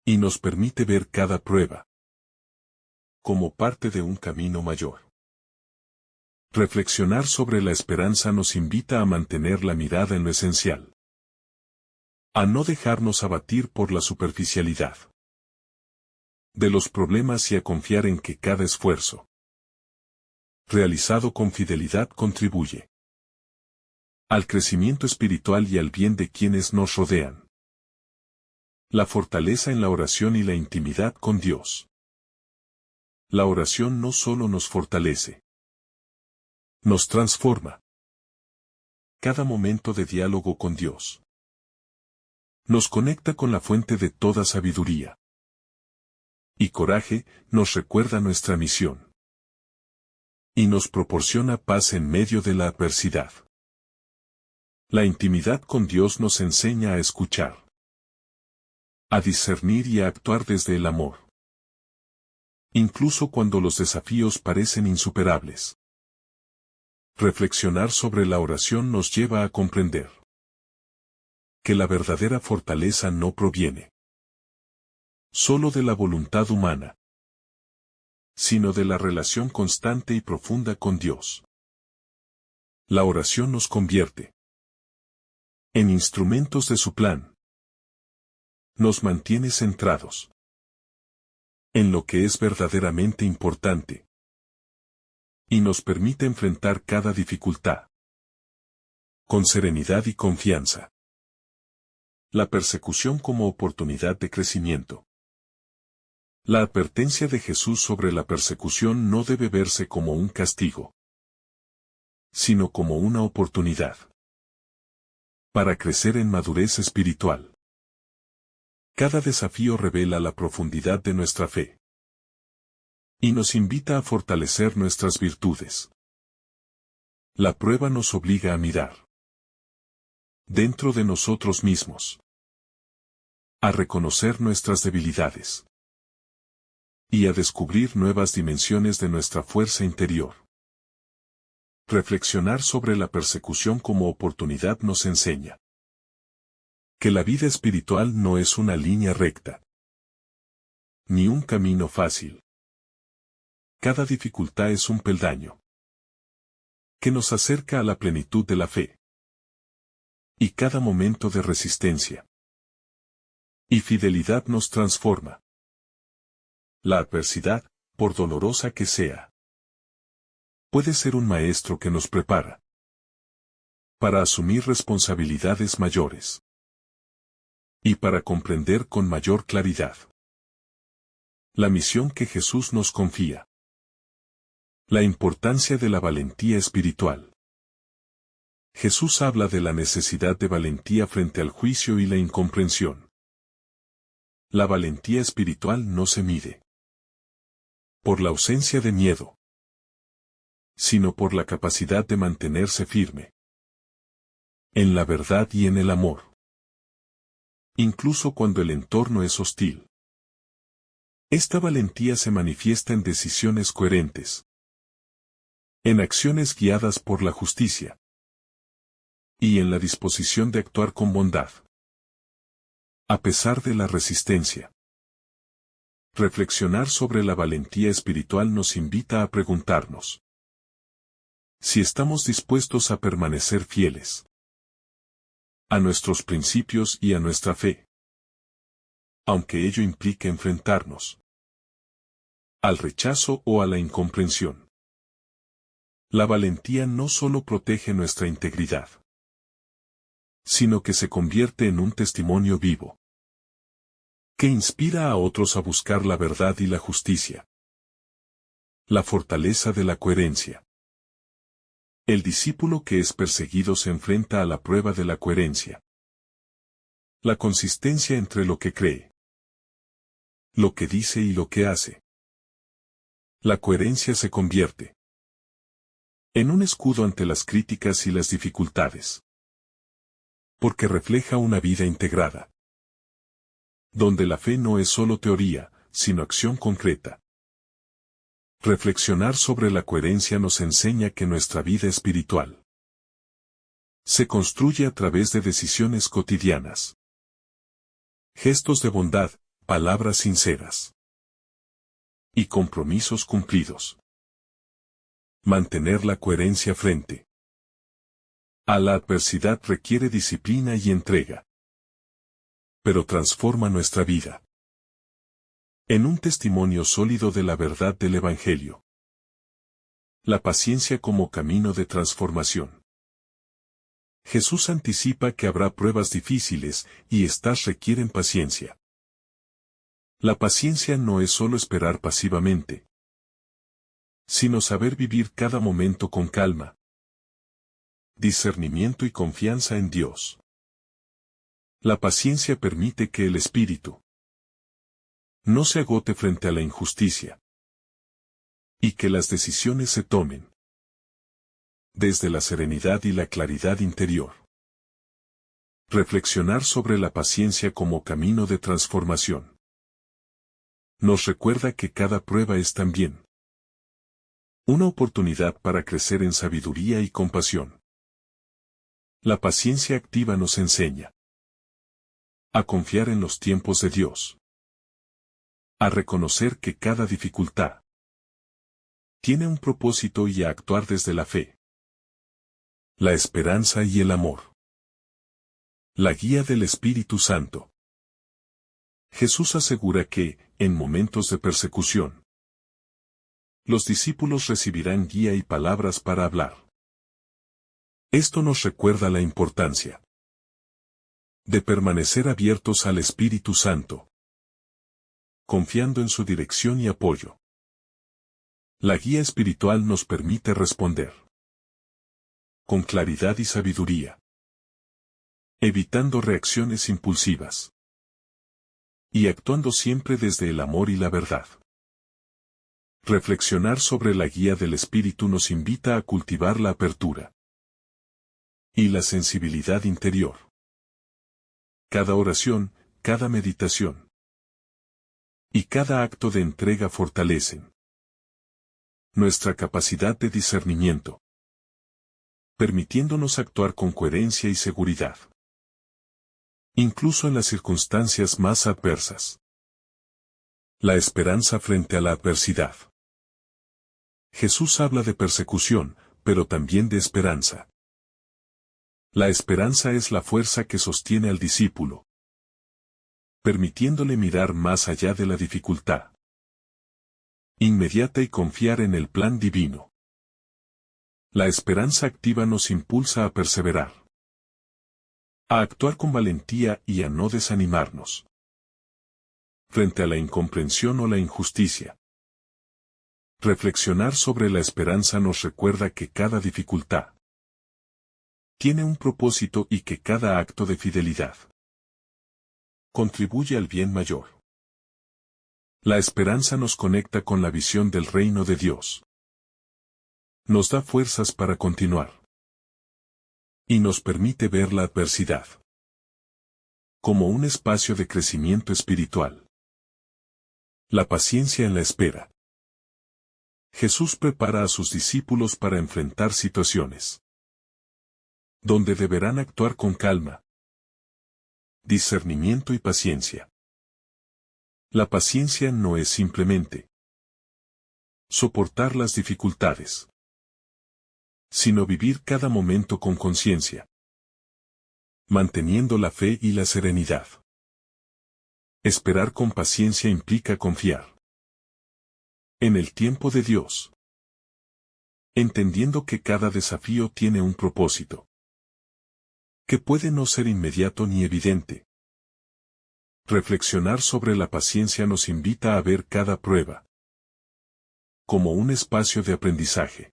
y nos permite ver cada prueba como parte de un camino mayor. Reflexionar sobre la esperanza nos invita a mantener la mirada en lo esencial. A no dejarnos abatir por la superficialidad de los problemas y a confiar en que cada esfuerzo realizado con fidelidad contribuye al crecimiento espiritual y al bien de quienes nos rodean. La fortaleza en la oración y la intimidad con Dios. La oración no solo nos fortalece, nos transforma. Cada momento de diálogo con Dios nos conecta con la fuente de toda sabiduría y coraje, nos recuerda nuestra misión y nos proporciona paz en medio de la adversidad. La intimidad con Dios nos enseña a escuchar, a discernir y a actuar desde el amor, incluso cuando los desafíos parecen insuperables. Reflexionar sobre la oración nos lleva a comprender que la verdadera fortaleza no proviene solo de la voluntad humana, sino de la relación constante y profunda con Dios. La oración nos convierte en instrumentos de su plan. Nos mantiene centrados en lo que es verdaderamente importante y nos permite enfrentar cada dificultad con serenidad y confianza. La persecución como oportunidad de crecimiento. La advertencia de Jesús sobre la persecución no debe verse como un castigo, sino como una oportunidad para crecer en madurez espiritual. Cada desafío revela la profundidad de nuestra fe y nos invita a fortalecer nuestras virtudes. La prueba nos obliga a mirar dentro de nosotros mismos, a reconocer nuestras debilidades y a descubrir nuevas dimensiones de nuestra fuerza interior. Reflexionar sobre la persecución como oportunidad nos enseña que la vida espiritual no es una línea recta, ni un camino fácil. Cada dificultad es un peldaño que nos acerca a la plenitud de la fe. Y cada momento de resistencia y fidelidad nos transforma. La adversidad, por dolorosa que sea, puede ser un maestro que nos prepara para asumir responsabilidades mayores y para comprender con mayor claridad la misión que Jesús nos confía. La importancia de la valentía espiritual. Jesús habla de la necesidad de valentía frente al juicio y la incomprensión. La valentía espiritual no se mide por la ausencia de miedo, sino por la capacidad de mantenerse firme en la verdad y en el amor, incluso cuando el entorno es hostil. Esta valentía se manifiesta en decisiones coherentes, en acciones guiadas por la justicia y en la disposición de actuar con bondad, a pesar de la resistencia. Reflexionar sobre la valentía espiritual nos invita a preguntarnos si estamos dispuestos a permanecer fieles a nuestros principios y a nuestra fe, aunque ello implique enfrentarnos al rechazo o a la incomprensión. La valentía no solo protege nuestra integridad, sino que se convierte en un testimonio vivo que inspira a otros a buscar la verdad y la justicia. La fortaleza de la coherencia. El discípulo que es perseguido se enfrenta a la prueba de la coherencia. La consistencia entre lo que cree, lo que dice y lo que hace. La coherencia se convierte en un escudo ante las críticas y las dificultades, porque refleja una vida integrada, donde la fe no es solo teoría, sino acción concreta. Reflexionar sobre la coherencia nos enseña que nuestra vida espiritual se construye a través de decisiones cotidianas, gestos de bondad, palabras sinceras y compromisos cumplidos. Mantener la coherencia frente a la adversidad requiere disciplina y entrega, pero transforma nuestra vida en un testimonio sólido de la verdad del Evangelio. La paciencia como camino de transformación. Jesús anticipa que habrá pruebas difíciles, y éstas requieren paciencia. La paciencia no es solo esperar pasivamente, sino saber vivir cada momento con calma, discernimiento y confianza en Dios. La paciencia permite que el espíritu no se agote frente a la injusticia, y que las decisiones se tomen desde la serenidad y la claridad interior. Reflexionar sobre la paciencia como camino de transformación nos recuerda que cada prueba es también una oportunidad para crecer en sabiduría y compasión. La paciencia activa nos enseña a confiar en los tiempos de Dios, a reconocer que cada dificultad tiene un propósito y a actuar desde la fe, la esperanza y el amor. La guía del Espíritu Santo. Jesús asegura que, en momentos de persecución, los discípulos recibirán guía y palabras para hablar. Esto nos recuerda la importancia de permanecer abiertos al Espíritu Santo, confiando en su dirección y apoyo. La guía espiritual nos permite responder con claridad y sabiduría, evitando reacciones impulsivas y actuando siempre desde el amor y la verdad. Reflexionar sobre la guía del Espíritu nos invita a cultivar la apertura y la sensibilidad interior. Cada oración, cada meditación y cada acto de entrega fortalecen nuestra capacidad de discernimiento, permitiéndonos actuar con coherencia y seguridad, incluso en las circunstancias más adversas. La esperanza frente a la adversidad. Jesús habla de persecución, pero también de esperanza. La esperanza es la fuerza que sostiene al discípulo, permitiéndole mirar más allá de la dificultad inmediata y confiar en el plan divino. La esperanza activa nos impulsa a perseverar, a actuar con valentía y a no desanimarnos frente a la incomprensión o la injusticia. Reflexionar sobre la esperanza nos recuerda que cada dificultad tiene un propósito y que cada acto de fidelidad contribuye al bien mayor. La esperanza nos conecta con la visión del reino de Dios. Nos da fuerzas para continuar y nos permite ver la adversidad como un espacio de crecimiento espiritual. La paciencia en la espera. Jesús prepara a sus discípulos para enfrentar situaciones donde deberán actuar con calma, discernimiento y paciencia. La paciencia no es simplemente soportar las dificultades, sino vivir cada momento con conciencia, manteniendo la fe y la serenidad. Esperar con paciencia implica confiar en el tiempo de Dios, entendiendo que cada desafío tiene un propósito, que puede no ser inmediato ni evidente. Reflexionar sobre la paciencia nos invita a ver cada prueba como un espacio de aprendizaje.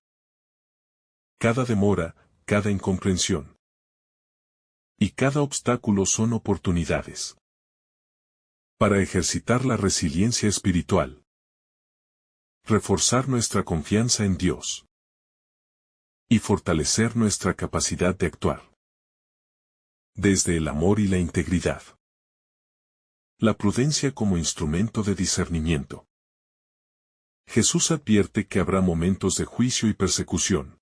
Cada demora, cada incomprensión y cada obstáculo son oportunidades para ejercitar la resiliencia espiritual, reforzar nuestra confianza en Dios y fortalecer nuestra capacidad de actuar desde el amor y la integridad. La prudencia como instrumento de discernimiento. Jesús advierte que habrá momentos de juicio y persecución,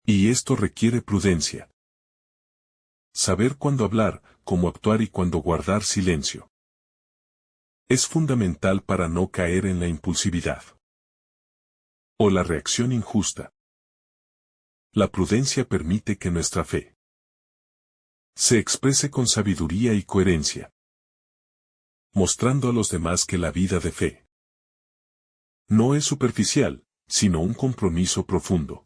y esto requiere prudencia. Saber cuándo hablar, cómo actuar y cuándo guardar silencio. Es fundamental para no caer en la impulsividad o la reacción injusta. La prudencia permite que nuestra fe se exprese con sabiduría y coherencia, mostrando a los demás que la vida de fe no es superficial, sino un compromiso profundo.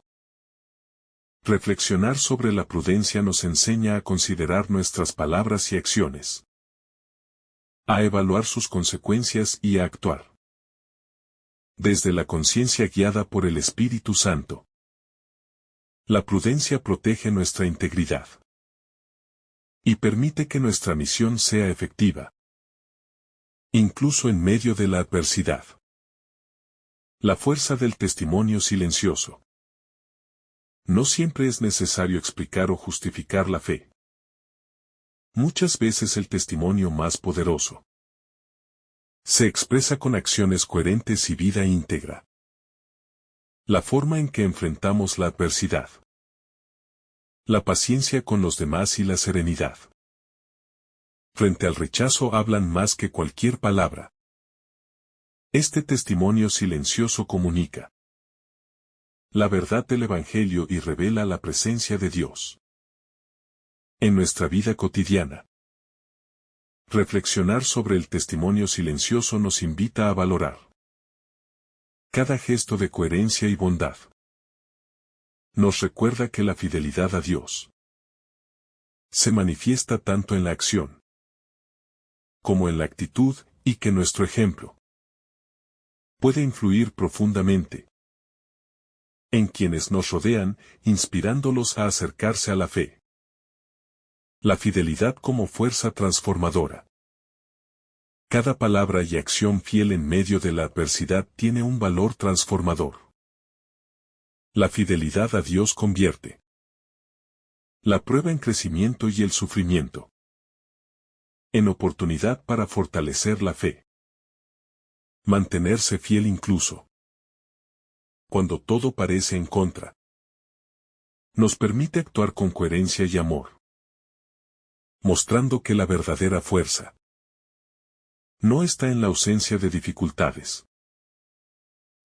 Reflexionar sobre la prudencia nos enseña a considerar nuestras palabras y acciones, a evaluar sus consecuencias y a actuar desde la conciencia guiada por el Espíritu Santo. La prudencia protege nuestra integridad y permite que nuestra misión sea efectiva, incluso en medio de la adversidad. La fuerza del testimonio silencioso. No siempre es necesario explicar o justificar la fe. Muchas veces el testimonio más poderoso se expresa con acciones coherentes y vida íntegra. La forma en que enfrentamos la adversidad, la paciencia con los demás y la serenidad frente al rechazo hablan más que cualquier palabra. Este testimonio silencioso comunica la verdad del Evangelio y revela la presencia de Dios en nuestra vida cotidiana. Reflexionar sobre el testimonio silencioso nos invita a valorar cada gesto de coherencia y bondad. Nos recuerda que la fidelidad a Dios se manifiesta tanto en la acción como en la actitud, y que nuestro ejemplo puede influir profundamente en quienes nos rodean, inspirándolos a acercarse a la fe. La fidelidad como fuerza transformadora. Cada palabra y acción fiel en medio de la adversidad tiene un valor transformador. La fidelidad a Dios convierte la prueba en crecimiento y el sufrimiento en oportunidad para fortalecer la fe. Mantenerse fiel incluso cuando todo parece en contra nos permite actuar con coherencia y amor, mostrando que la verdadera fuerza no está en la ausencia de dificultades,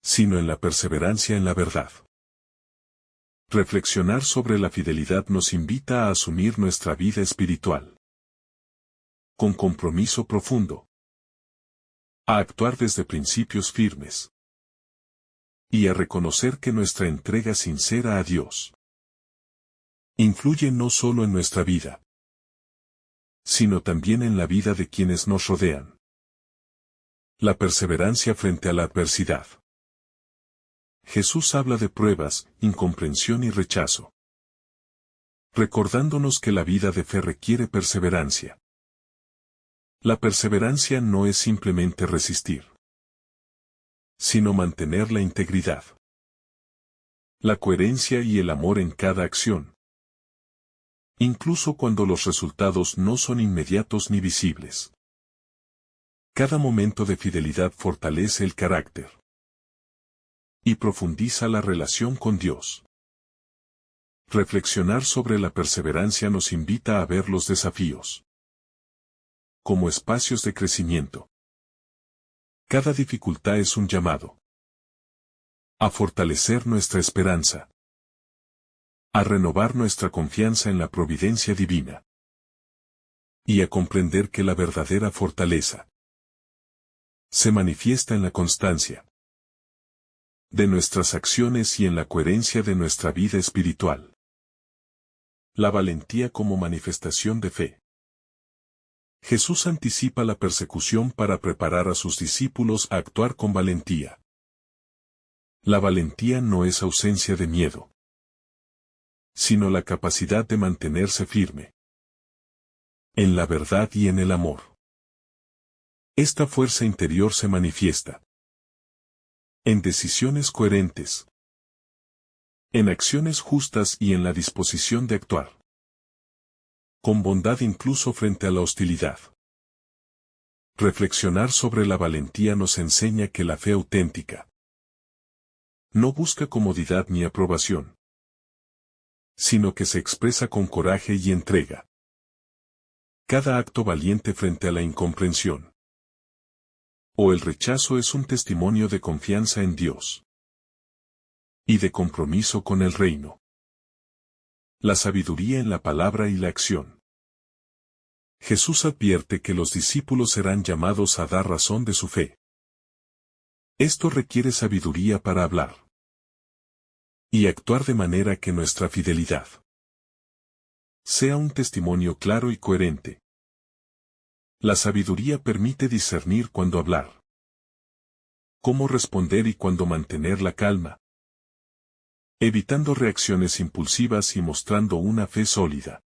sino en la perseverancia en la verdad. Reflexionar sobre la fidelidad nos invita a asumir nuestra vida espiritual con compromiso profundo, a actuar desde principios firmes y a reconocer que nuestra entrega sincera a Dios influye no solo en nuestra vida, sino también en la vida de quienes nos rodean. La perseverancia frente a la adversidad. Jesús habla de pruebas, incomprensión y rechazo, recordándonos que la vida de fe requiere perseverancia. La perseverancia no es simplemente resistir, sino mantener la integridad, la coherencia y el amor en cada acción, incluso cuando los resultados no son inmediatos ni visibles. Cada momento de fidelidad fortalece el carácter y profundiza la relación con Dios. Reflexionar sobre la perseverancia nos invita a ver los desafíos como espacios de crecimiento. Cada dificultad es un llamado a fortalecer nuestra esperanza, a renovar nuestra confianza en la providencia divina y a comprender que la verdadera fortaleza se manifiesta en la constancia de nuestras acciones y en la coherencia de nuestra vida espiritual. La valentía como manifestación de fe. Jesús anticipa la persecución para preparar a sus discípulos a actuar con valentía. La valentía no es ausencia de miedo, sino la capacidad de mantenerse firme en la verdad y en el amor. Esta fuerza interior se manifiesta en decisiones coherentes, en acciones justas y en la disposición de actuar con bondad incluso frente a la hostilidad. Reflexionar sobre la valentía nos enseña que la fe auténtica no busca comodidad ni aprobación, sino que se expresa con coraje y entrega. Cada acto valiente frente a la incomprensión O el rechazo es un testimonio de confianza en Dios y de compromiso con el reino. La sabiduría en la palabra y la acción. Jesús advierte que los discípulos serán llamados a dar razón de su fe. Esto requiere sabiduría para hablar y actuar de manera que nuestra fidelidad sea un testimonio claro y coherente. La sabiduría permite discernir cuándo hablar, cómo responder y cuándo mantener la calma, evitando reacciones impulsivas y mostrando una fe sólida.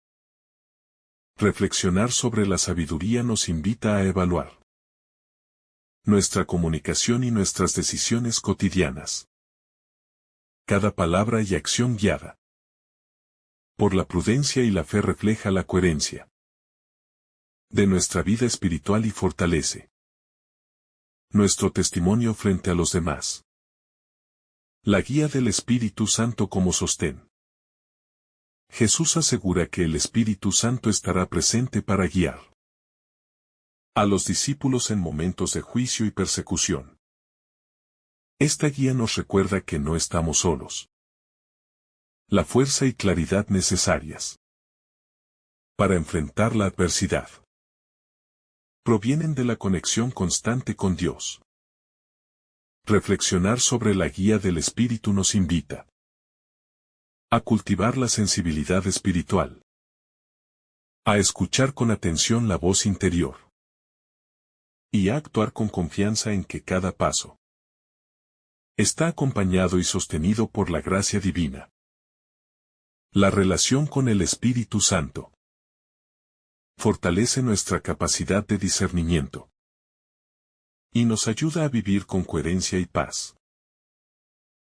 Reflexionar sobre la sabiduría nos invita a evaluar nuestra comunicación y nuestras decisiones cotidianas. Cada palabra y acción guiada por la prudencia y la fe refleja la coherencia de nuestra vida espiritual y fortalece nuestro testimonio frente a los demás. La guía del Espíritu Santo como sostén. Jesús asegura que el Espíritu Santo estará presente para guiar a los discípulos en momentos de juicio y persecución. Esta guía nos recuerda que no estamos solos. La fuerza y claridad necesarias para enfrentar la adversidad provienen de la conexión constante con Dios. Reflexionar sobre la guía del Espíritu nos invita a cultivar la sensibilidad espiritual, a escuchar con atención la voz interior y a actuar con confianza en que cada paso está acompañado y sostenido por la gracia divina. La relación con el Espíritu Santo fortalece nuestra capacidad de discernimiento y nos ayuda a vivir con coherencia y paz,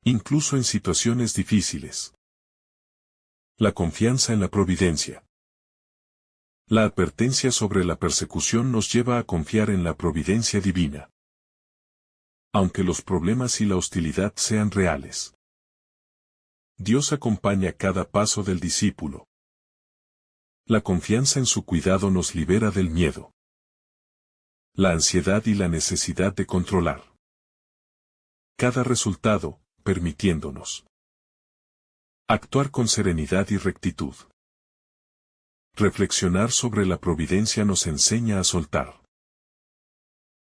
incluso en situaciones difíciles. La confianza en la providencia. La advertencia sobre la persecución nos lleva a confiar en la providencia divina. Aunque los problemas y la hostilidad sean reales, Dios acompaña cada paso del discípulo. La confianza en su cuidado nos libera del miedo, la ansiedad y la necesidad de controlar cada resultado, permitiéndonos actuar con serenidad y rectitud. Reflexionar sobre la providencia nos enseña a soltar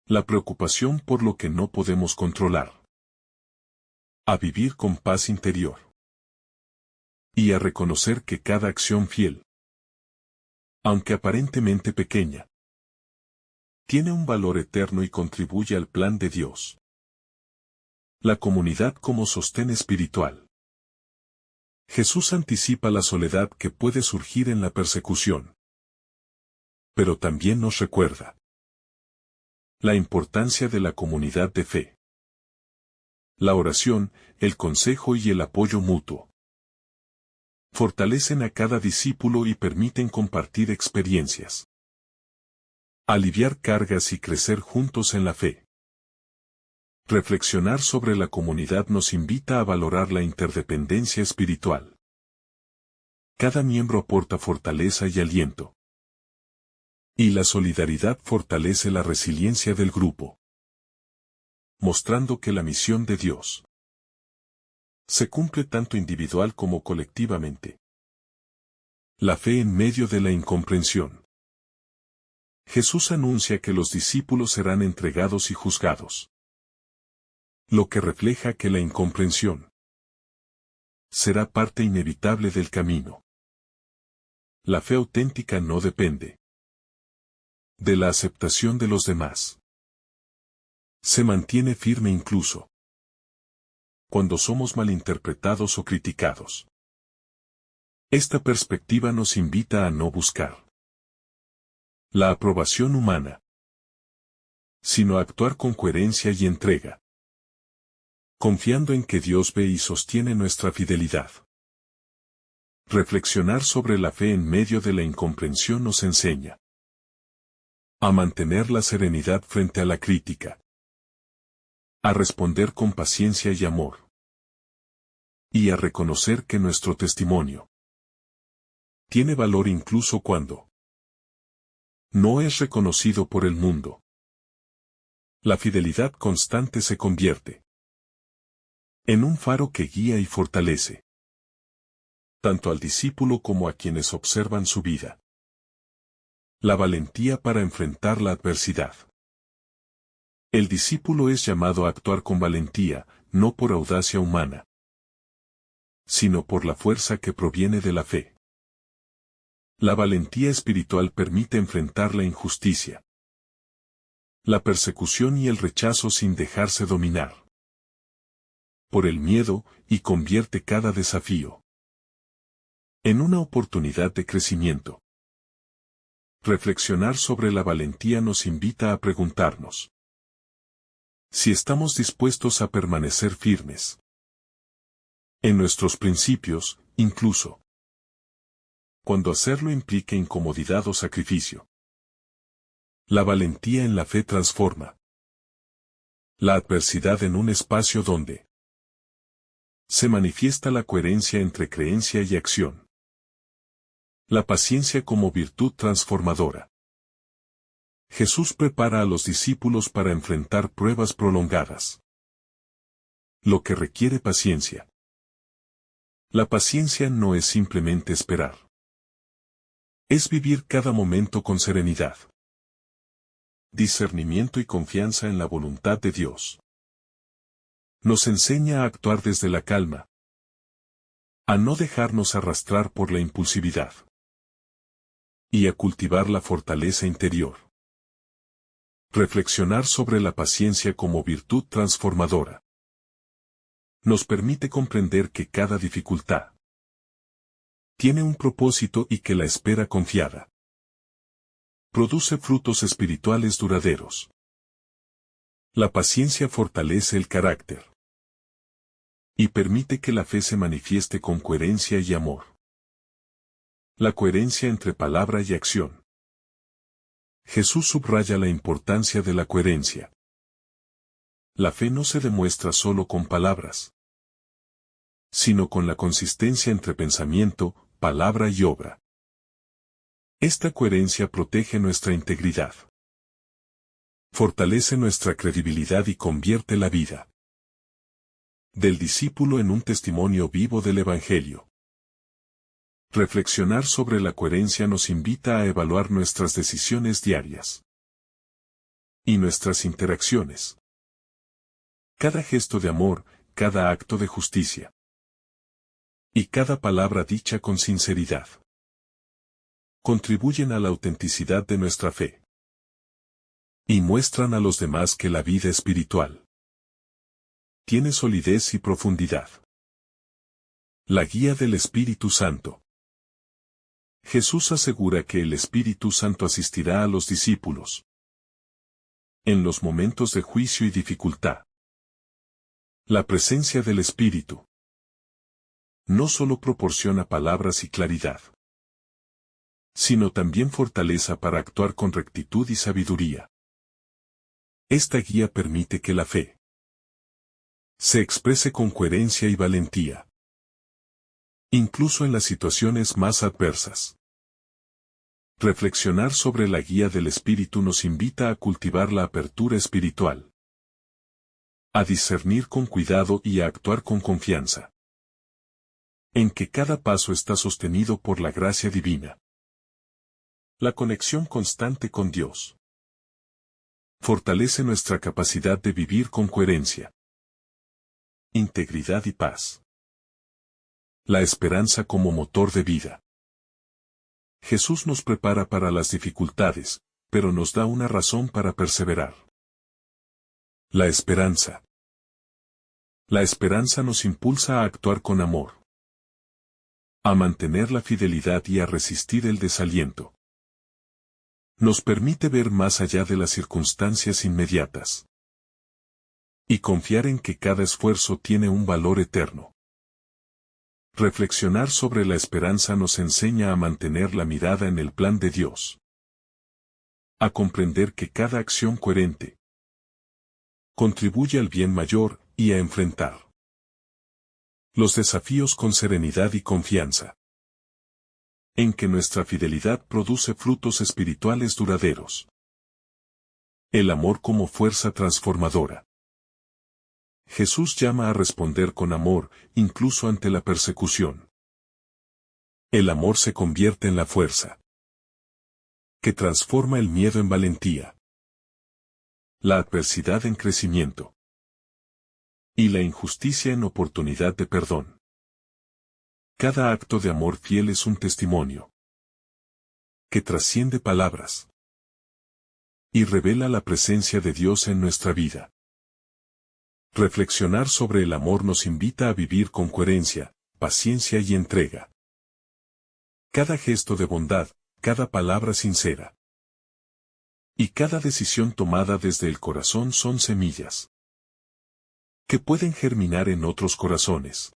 la preocupación por lo que no podemos controlar, a vivir con paz interior y a reconocer que cada acción fiel, aunque aparentemente pequeña, tiene un valor eterno y contribuye al plan de Dios. La comunidad como sostén espiritual. Jesús anticipa la soledad que puede surgir en la persecución, pero también nos recuerda la importancia de la comunidad de fe. La oración, el consejo y el apoyo mutuo fortalecen a cada discípulo y permiten compartir experiencias, aliviar cargas y crecer juntos en la fe. Reflexionar sobre la comunidad nos invita a valorar la interdependencia espiritual. Cada miembro aporta fortaleza y aliento, y la solidaridad fortalece la resiliencia del grupo, mostrando que la misión de Dios se cumple tanto individual como colectivamente. La fe en medio de la incomprensión. Jesús anuncia que los discípulos serán entregados y juzgados, lo que refleja que la incomprensión será parte inevitable del camino. La fe auténtica no depende de la aceptación de los demás. Se mantiene firme incluso cuando somos malinterpretados o criticados. Esta perspectiva nos invita a no buscar la aprobación humana, sino a actuar con coherencia y entrega, confiando en que Dios ve y sostiene nuestra fidelidad. Reflexionar sobre la fe en medio de la incomprensión nos enseña a mantener la serenidad frente a la crítica, a responder con paciencia y amor, y a reconocer que nuestro testimonio tiene valor incluso cuando no es reconocido por el mundo. La fidelidad constante se convierte en un faro que guía y fortalece tanto al discípulo como a quienes observan su vida. La valentía para enfrentar la adversidad. El discípulo es llamado a actuar con valentía, no por audacia humana, sino por la fuerza que proviene de la fe. La valentía espiritual permite enfrentar la injusticia, la persecución y el rechazo sin dejarse dominar por el miedo, y convierte cada desafío en una oportunidad de crecimiento. Reflexionar sobre la valentía nos invita a preguntarnos si estamos dispuestos a permanecer firmes en nuestros principios, incluso cuando hacerlo implique incomodidad o sacrificio. La valentía en la fe transforma la adversidad en un espacio donde se manifiesta la coherencia entre creencia y acción. La paciencia como virtud transformadora. Jesús prepara a los discípulos para enfrentar pruebas prolongadas, lo que requiere paciencia. La paciencia no es simplemente esperar. Es vivir cada momento con serenidad, discernimiento y confianza en la voluntad de Dios. Nos enseña a actuar desde la calma, a no dejarnos arrastrar por la impulsividad y a cultivar la fortaleza interior. Reflexionar sobre la paciencia como virtud transformadora nos permite comprender que cada dificultad tiene un propósito y que la espera confiada produce frutos espirituales duraderos. La paciencia fortalece el carácter y permite que la fe se manifieste con coherencia y amor. La coherencia entre palabra y acción. Jesús subraya la importancia de la coherencia. La fe no se demuestra solo con palabras, sino con la consistencia entre pensamiento, palabra y obra. Esta coherencia protege nuestra integridad, fortalece nuestra credibilidad y convierte la vida del discípulo en un testimonio vivo del Evangelio. Reflexionar sobre la coherencia nos invita a evaluar nuestras decisiones diarias y nuestras interacciones. Cada gesto de amor, cada acto de justicia y cada palabra dicha con sinceridad contribuyen a la autenticidad de nuestra fe y muestran a los demás que la vida espiritual tiene solidez y profundidad. La guía del Espíritu Santo. Jesús asegura que el Espíritu Santo asistirá a los discípulos en los momentos de juicio y dificultad. La presencia del Espíritu no solo proporciona palabras y claridad, sino también fortaleza para actuar con rectitud y sabiduría. Esta guía permite que la fe se exprese con coherencia y valentía, incluso en las situaciones más adversas. Reflexionar sobre la guía del Espíritu nos invita a cultivar la apertura espiritual, a discernir con cuidado y a actuar con confianza, en que cada paso está sostenido por la gracia divina. La conexión constante con Dios fortalece nuestra capacidad de vivir con coherencia, integridad y paz. La esperanza como motor de vida. Jesús nos prepara para las dificultades, pero nos da una razón para perseverar. La esperanza. La esperanza nos impulsa a actuar con amor, a mantener la fidelidad y a resistir el desaliento. Nos permite ver más allá de las circunstancias inmediatas y confiar en que cada esfuerzo tiene un valor eterno. Reflexionar sobre la esperanza nos enseña a mantener la mirada en el plan de Dios, a comprender que cada acción coherente contribuye al bien mayor y a enfrentar los desafíos con serenidad y confianza, en que nuestra fidelidad produce frutos espirituales duraderos. El amor como fuerza transformadora. Jesús llama a responder con amor, incluso ante la persecución. El amor se convierte en la fuerza que transforma el miedo en valentía, la adversidad en crecimiento y la injusticia en oportunidad de perdón. Cada acto de amor fiel es un testimonio que trasciende palabras y revela la presencia de Dios en nuestra vida. Reflexionar sobre el amor nos invita a vivir con coherencia, paciencia y entrega. Cada gesto de bondad, cada palabra sincera y cada decisión tomada desde el corazón son semillas que pueden germinar en otros corazones,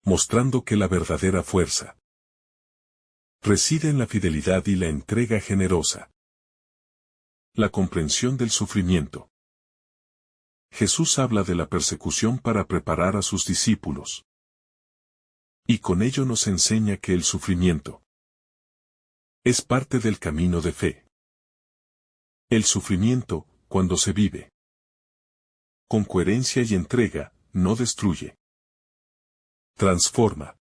mostrando que la verdadera fuerza reside en la fidelidad y la entrega generosa. La comprensión del sufrimiento. Jesús habla de la persecución para preparar a sus discípulos, y con ello nos enseña que el sufrimiento es parte del camino de fe. El sufrimiento, cuando se vive con coherencia y entrega, no destruye, transforma.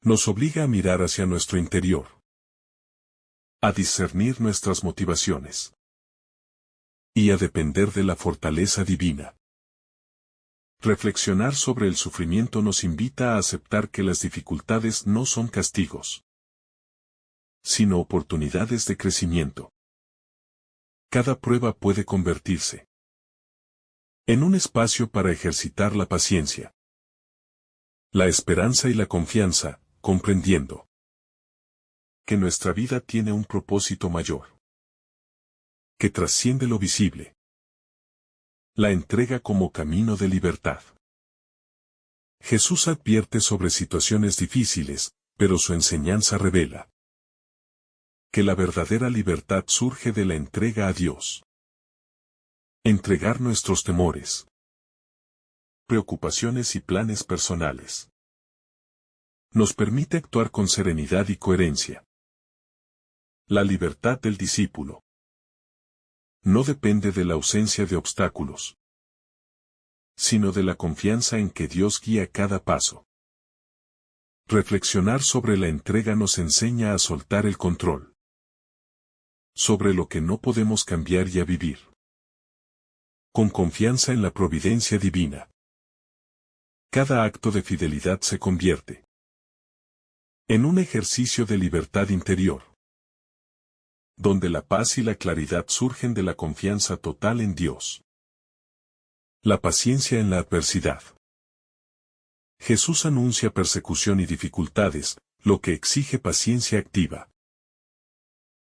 Nos obliga a mirar hacia nuestro interior, a discernir nuestras motivaciones y a depender de la fortaleza divina. Reflexionar sobre el sufrimiento nos invita a aceptar que las dificultades no son castigos, sino oportunidades de crecimiento. Cada prueba puede convertirse en un espacio para ejercitar la paciencia, la esperanza y la confianza, comprendiendo que nuestra vida tiene un propósito mayor, que trasciende lo visible. La entrega como camino de libertad. Jesús advierte sobre situaciones difíciles, pero su enseñanza revela que la verdadera libertad surge de la entrega a Dios. Entregar nuestros temores, preocupaciones y planes personales nos permite actuar con serenidad y coherencia. La libertad del discípulo no depende de la ausencia de obstáculos, sino de la confianza en que Dios guía cada paso. Reflexionar sobre la entrega nos enseña a soltar el control sobre lo que no podemos cambiar y a vivir con confianza en la providencia divina. Cada acto de fidelidad se convierte en un ejercicio de libertad interior, donde la paz y la claridad surgen de la confianza total en Dios. La paciencia en la adversidad. Jesús anuncia persecución y dificultades, lo que exige paciencia activa.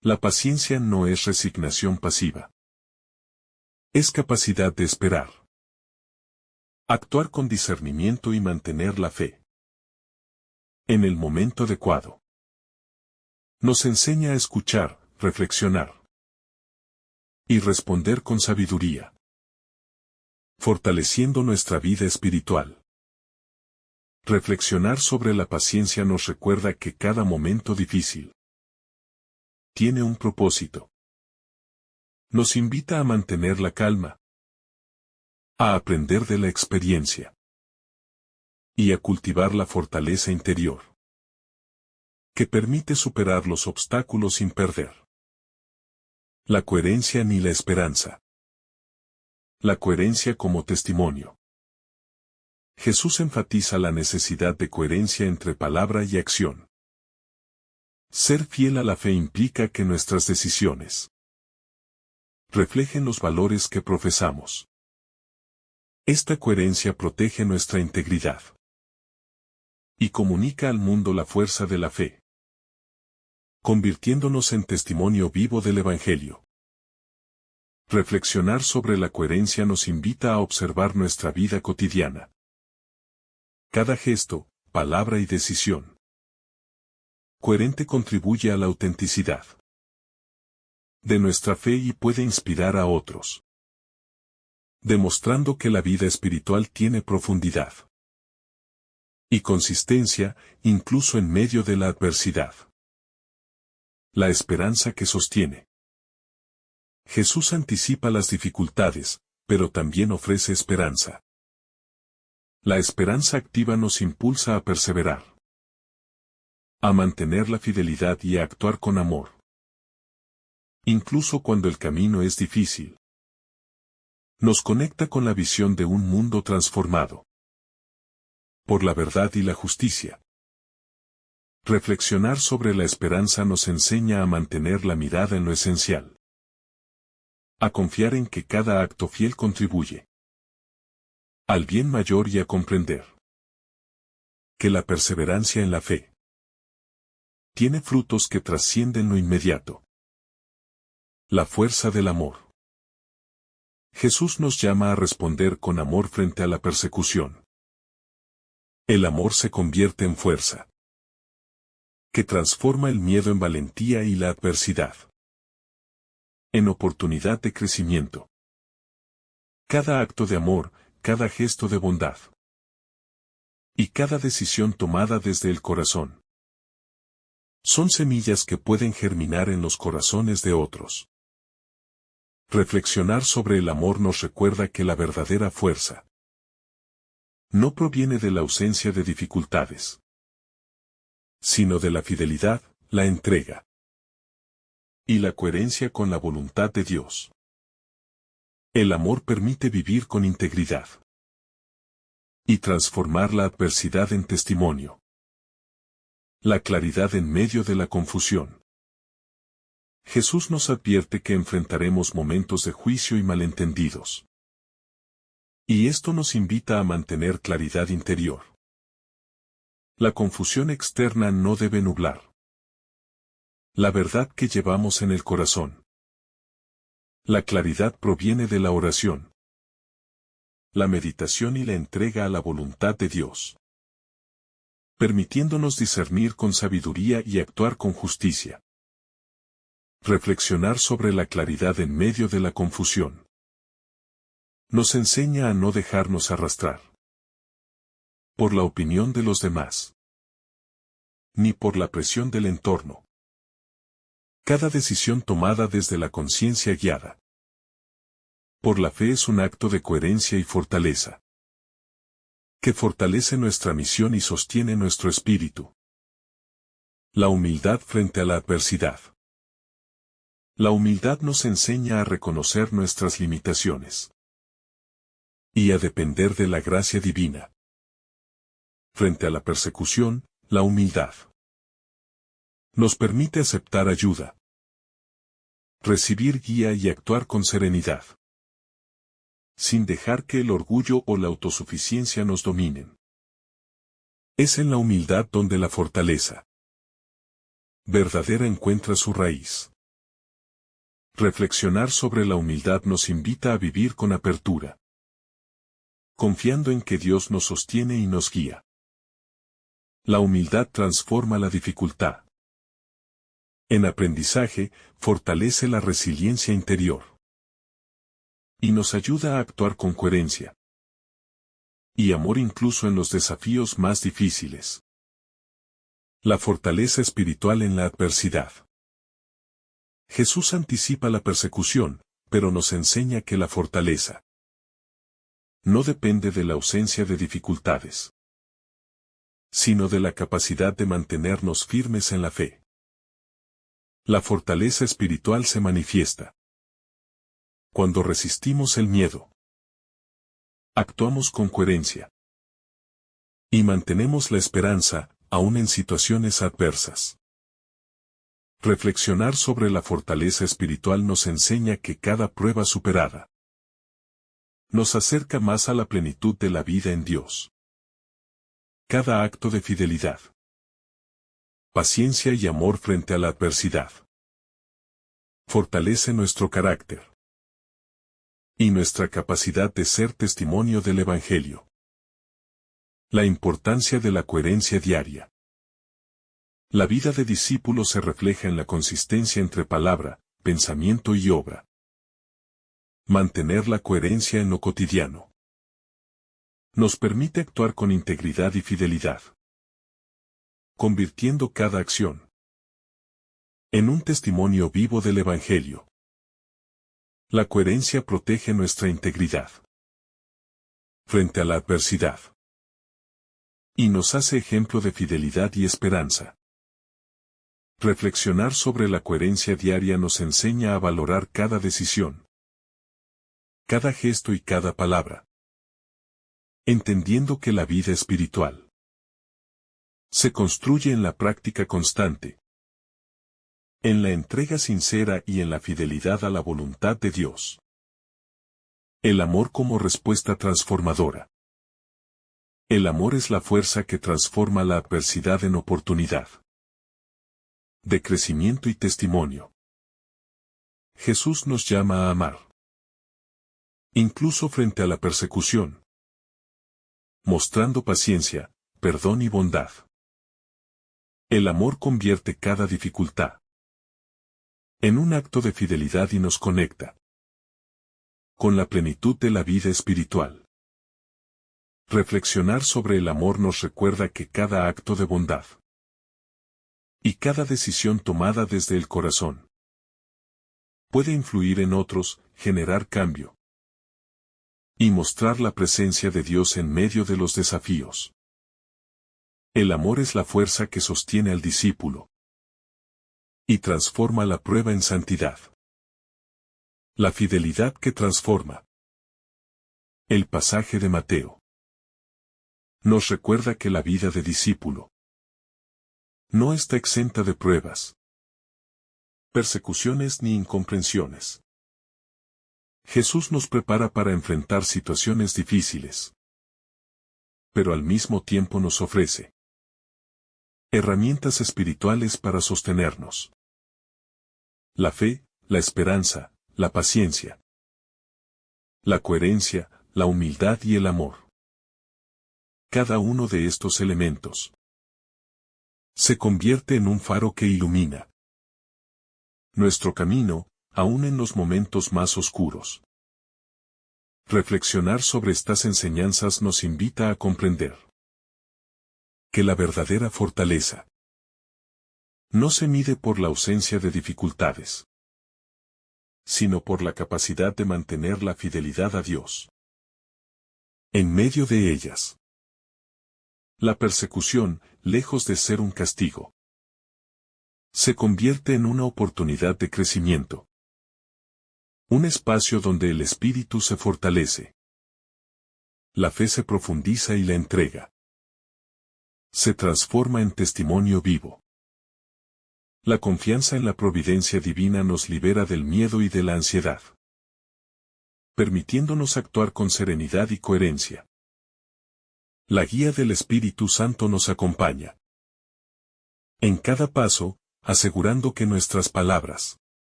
La paciencia no es resignación pasiva. Es capacidad de esperar, actuar con discernimiento y mantener la fe en el momento adecuado. Nos enseña a escuchar, reflexionar y responder con sabiduría, fortaleciendo nuestra vida espiritual. Reflexionar sobre la paciencia nos recuerda que cada momento difícil tiene un propósito. Nos invita a mantener la calma, a aprender de la experiencia y a cultivar la fortaleza interior que permite superar los obstáculos sin perder la coherencia ni la esperanza. La coherencia como testimonio. Jesús enfatiza la necesidad de coherencia entre palabra y acción. Ser fiel a la fe implica que nuestras decisiones reflejen los valores que profesamos. Esta coherencia protege nuestra integridad y comunica al mundo la fuerza de la fe, convirtiéndonos en testimonio vivo del Evangelio. Reflexionar sobre la coherencia nos invita a observar nuestra vida cotidiana. Cada gesto, palabra y decisión coherente contribuye a la autenticidad de nuestra fe y puede inspirar a otros, demostrando que la vida espiritual tiene profundidad y consistencia, incluso en medio de la adversidad. La esperanza que sostiene. Jesús anticipa las dificultades, pero también ofrece esperanza. La esperanza activa nos impulsa a perseverar, a mantener la fidelidad y a actuar con amor, incluso cuando el camino es difícil. Nos conecta con la visión de un mundo transformado por la verdad y la justicia. Reflexionar sobre la esperanza nos enseña a mantener la mirada en lo esencial, a confiar en que cada acto fiel contribuye al bien mayor y a comprender que la perseverancia en la fe tiene frutos que trascienden lo inmediato. La fuerza del amor. Jesús nos llama a responder con amor frente a la persecución. El amor se convierte en fuerza, que transforma el miedo en valentía y la adversidad en oportunidad de crecimiento. Cada acto de amor, cada gesto de bondad y cada decisión tomada desde el corazón son semillas que pueden germinar en los corazones de otros. Reflexionar sobre el amor nos recuerda que la verdadera fuerza no proviene de la ausencia de dificultades, sino de la fidelidad, la entrega y la coherencia con la voluntad de Dios. El amor permite vivir con integridad y transformar la adversidad en testimonio. La claridad en medio de la confusión. Jesús nos advierte que enfrentaremos momentos de juicio y malentendidos. Y esto nos invita a mantener claridad interior. La confusión externa no debe nublar la verdad que llevamos en el corazón. La claridad proviene de la oración, la meditación y la entrega a la voluntad de Dios, permitiéndonos discernir con sabiduría y actuar con justicia. Reflexionar sobre la claridad en medio de la confusión nos enseña a no dejarnos arrastrar por la opinión de los demás, ni por la presión del entorno. Cada decisión tomada desde la conciencia guiada por la fe es un acto de coherencia y fortaleza, que fortalece nuestra misión y sostiene nuestro espíritu. La humildad frente a la adversidad. La humildad nos enseña a reconocer nuestras limitaciones y a depender de la gracia divina. Frente a la persecución, la humildad nos permite aceptar ayuda, recibir guía y actuar con serenidad, sin dejar que el orgullo o la autosuficiencia nos dominen. Es en la humildad donde la fortaleza verdadera encuentra su raíz. Reflexionar sobre la humildad nos invita a vivir con apertura, confiando en que Dios nos sostiene y nos guía. La humildad transforma la dificultad en aprendizaje, fortalece la resiliencia interior y nos ayuda a actuar con coherencia y amor incluso en los desafíos más difíciles. La fortaleza espiritual en la adversidad. Jesús anticipa la persecución, pero nos enseña que la fortaleza no depende de la ausencia de dificultades, sino de la capacidad de mantenernos firmes en la fe. La fortaleza espiritual se manifiesta cuando resistimos el miedo, actuamos con coherencia y mantenemos la esperanza, aun en situaciones adversas. Reflexionar sobre la fortaleza espiritual nos enseña que cada prueba superada nos acerca más a la plenitud de la vida en Dios. Cada acto de fidelidad, paciencia y amor frente a la adversidad fortalece nuestro carácter y nuestra capacidad de ser testimonio del Evangelio. La importancia de la coherencia diaria. La vida de discípulo se refleja en la consistencia entre palabra, pensamiento y obra. Mantener la coherencia en lo cotidiano nos permite actuar con integridad y fidelidad, convirtiendo cada acción en un testimonio vivo del Evangelio. La coherencia protege nuestra integridad frente a la adversidad y nos hace ejemplo de fidelidad y esperanza. Reflexionar sobre la coherencia diaria nos enseña a valorar cada decisión, cada gesto y cada palabra, entendiendo que la vida espiritual se construye en la práctica constante, en la entrega sincera y en la fidelidad a la voluntad de Dios. El amor como respuesta transformadora. El amor es la fuerza que transforma la adversidad en oportunidad de crecimiento y testimonio. Jesús nos llama a amar, incluso frente a la persecución, mostrando paciencia, perdón y bondad. El amor convierte cada dificultad en un acto de fidelidad y nos conecta con la plenitud de la vida espiritual. Reflexionar sobre el amor nos recuerda que cada acto de bondad y cada decisión tomada desde el corazón puede influir en otros, generar cambio y mostrar la presencia de Dios en medio de los desafíos. El amor es la fuerza que sostiene al discípulo y transforma la prueba en santidad. La fidelidad que transforma. El pasaje de Mateo nos recuerda que la vida de discípulo no está exenta de pruebas, persecuciones ni incomprensiones. Jesús nos prepara para enfrentar situaciones difíciles, pero al mismo tiempo nos ofrece herramientas espirituales para sostenernos. La fe, la esperanza, la paciencia, la coherencia, la humildad y el amor. Cada uno de estos elementos se convierte en un faro que ilumina nuestro camino, aún en los momentos más oscuros. Reflexionar sobre estas enseñanzas nos invita a comprender que la verdadera fortaleza no se mide por la ausencia de dificultades, sino por la capacidad de mantener la fidelidad a Dios en medio de ellas. La persecución, lejos de ser un castigo, se convierte en una oportunidad de crecimiento. Un espacio donde el espíritu se fortalece. La fe se profundiza y la entrega se transforma en testimonio vivo. La confianza en la providencia divina nos libera del miedo y de la ansiedad, permitiéndonos actuar con serenidad y coherencia. La guía del Espíritu Santo nos acompaña en cada paso, asegurando que nuestras palabras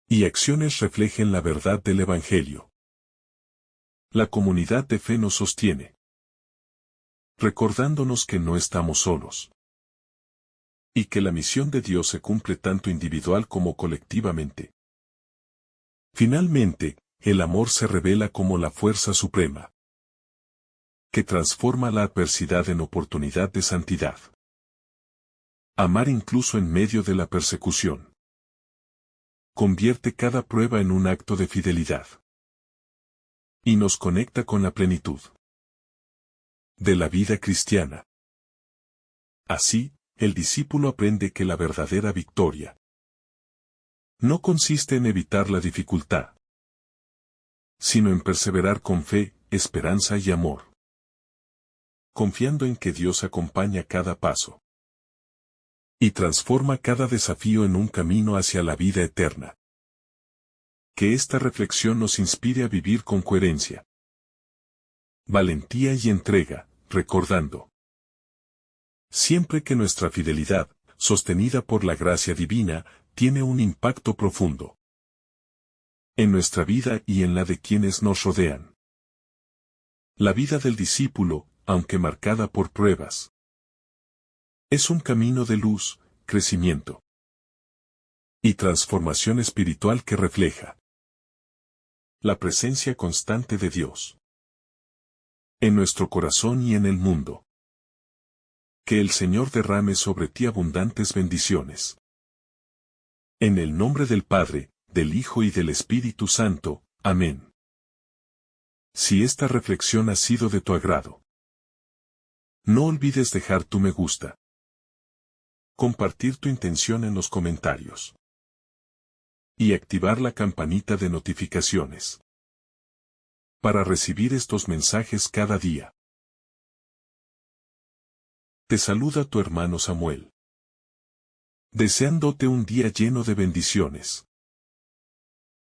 y acciones reflejen la verdad del Evangelio. La comunidad de fe nos sostiene, recordándonos que no estamos solos y que la misión de Dios se cumple tanto individual como colectivamente. Finalmente, el amor se revela como la fuerza suprema que transforma la adversidad en oportunidad de santidad. Amar incluso en medio de la persecución convierte cada prueba en un acto de fidelidad y nos conecta con la plenitud de la vida cristiana. Así, el discípulo aprende que la verdadera victoria no consiste en evitar la dificultad, sino en perseverar con fe, esperanza y amor, confiando en que Dios acompaña cada paso y transforma cada desafío en un camino hacia la vida eterna. Que esta reflexión nos inspire a vivir con coherencia, valentía y entrega, recordando siempre que nuestra fidelidad, sostenida por la gracia divina, tiene un impacto profundo en nuestra vida y en la de quienes nos rodean. La vida del discípulo, aunque marcada por pruebas, es un camino de luz, crecimiento y transformación espiritual que refleja la presencia constante de Dios en nuestro corazón y en el mundo. Que el Señor derrame sobre ti abundantes bendiciones. En el nombre del Padre, del Hijo y del Espíritu Santo. Amén. Si esta reflexión ha sido de tu agrado, no olvides dejar tu me gusta, compartir tu intención en los comentarios y activar la campanita de notificaciones para recibir estos mensajes cada día. Te saluda tu hermano Samuel, deseándote un día lleno de bendiciones.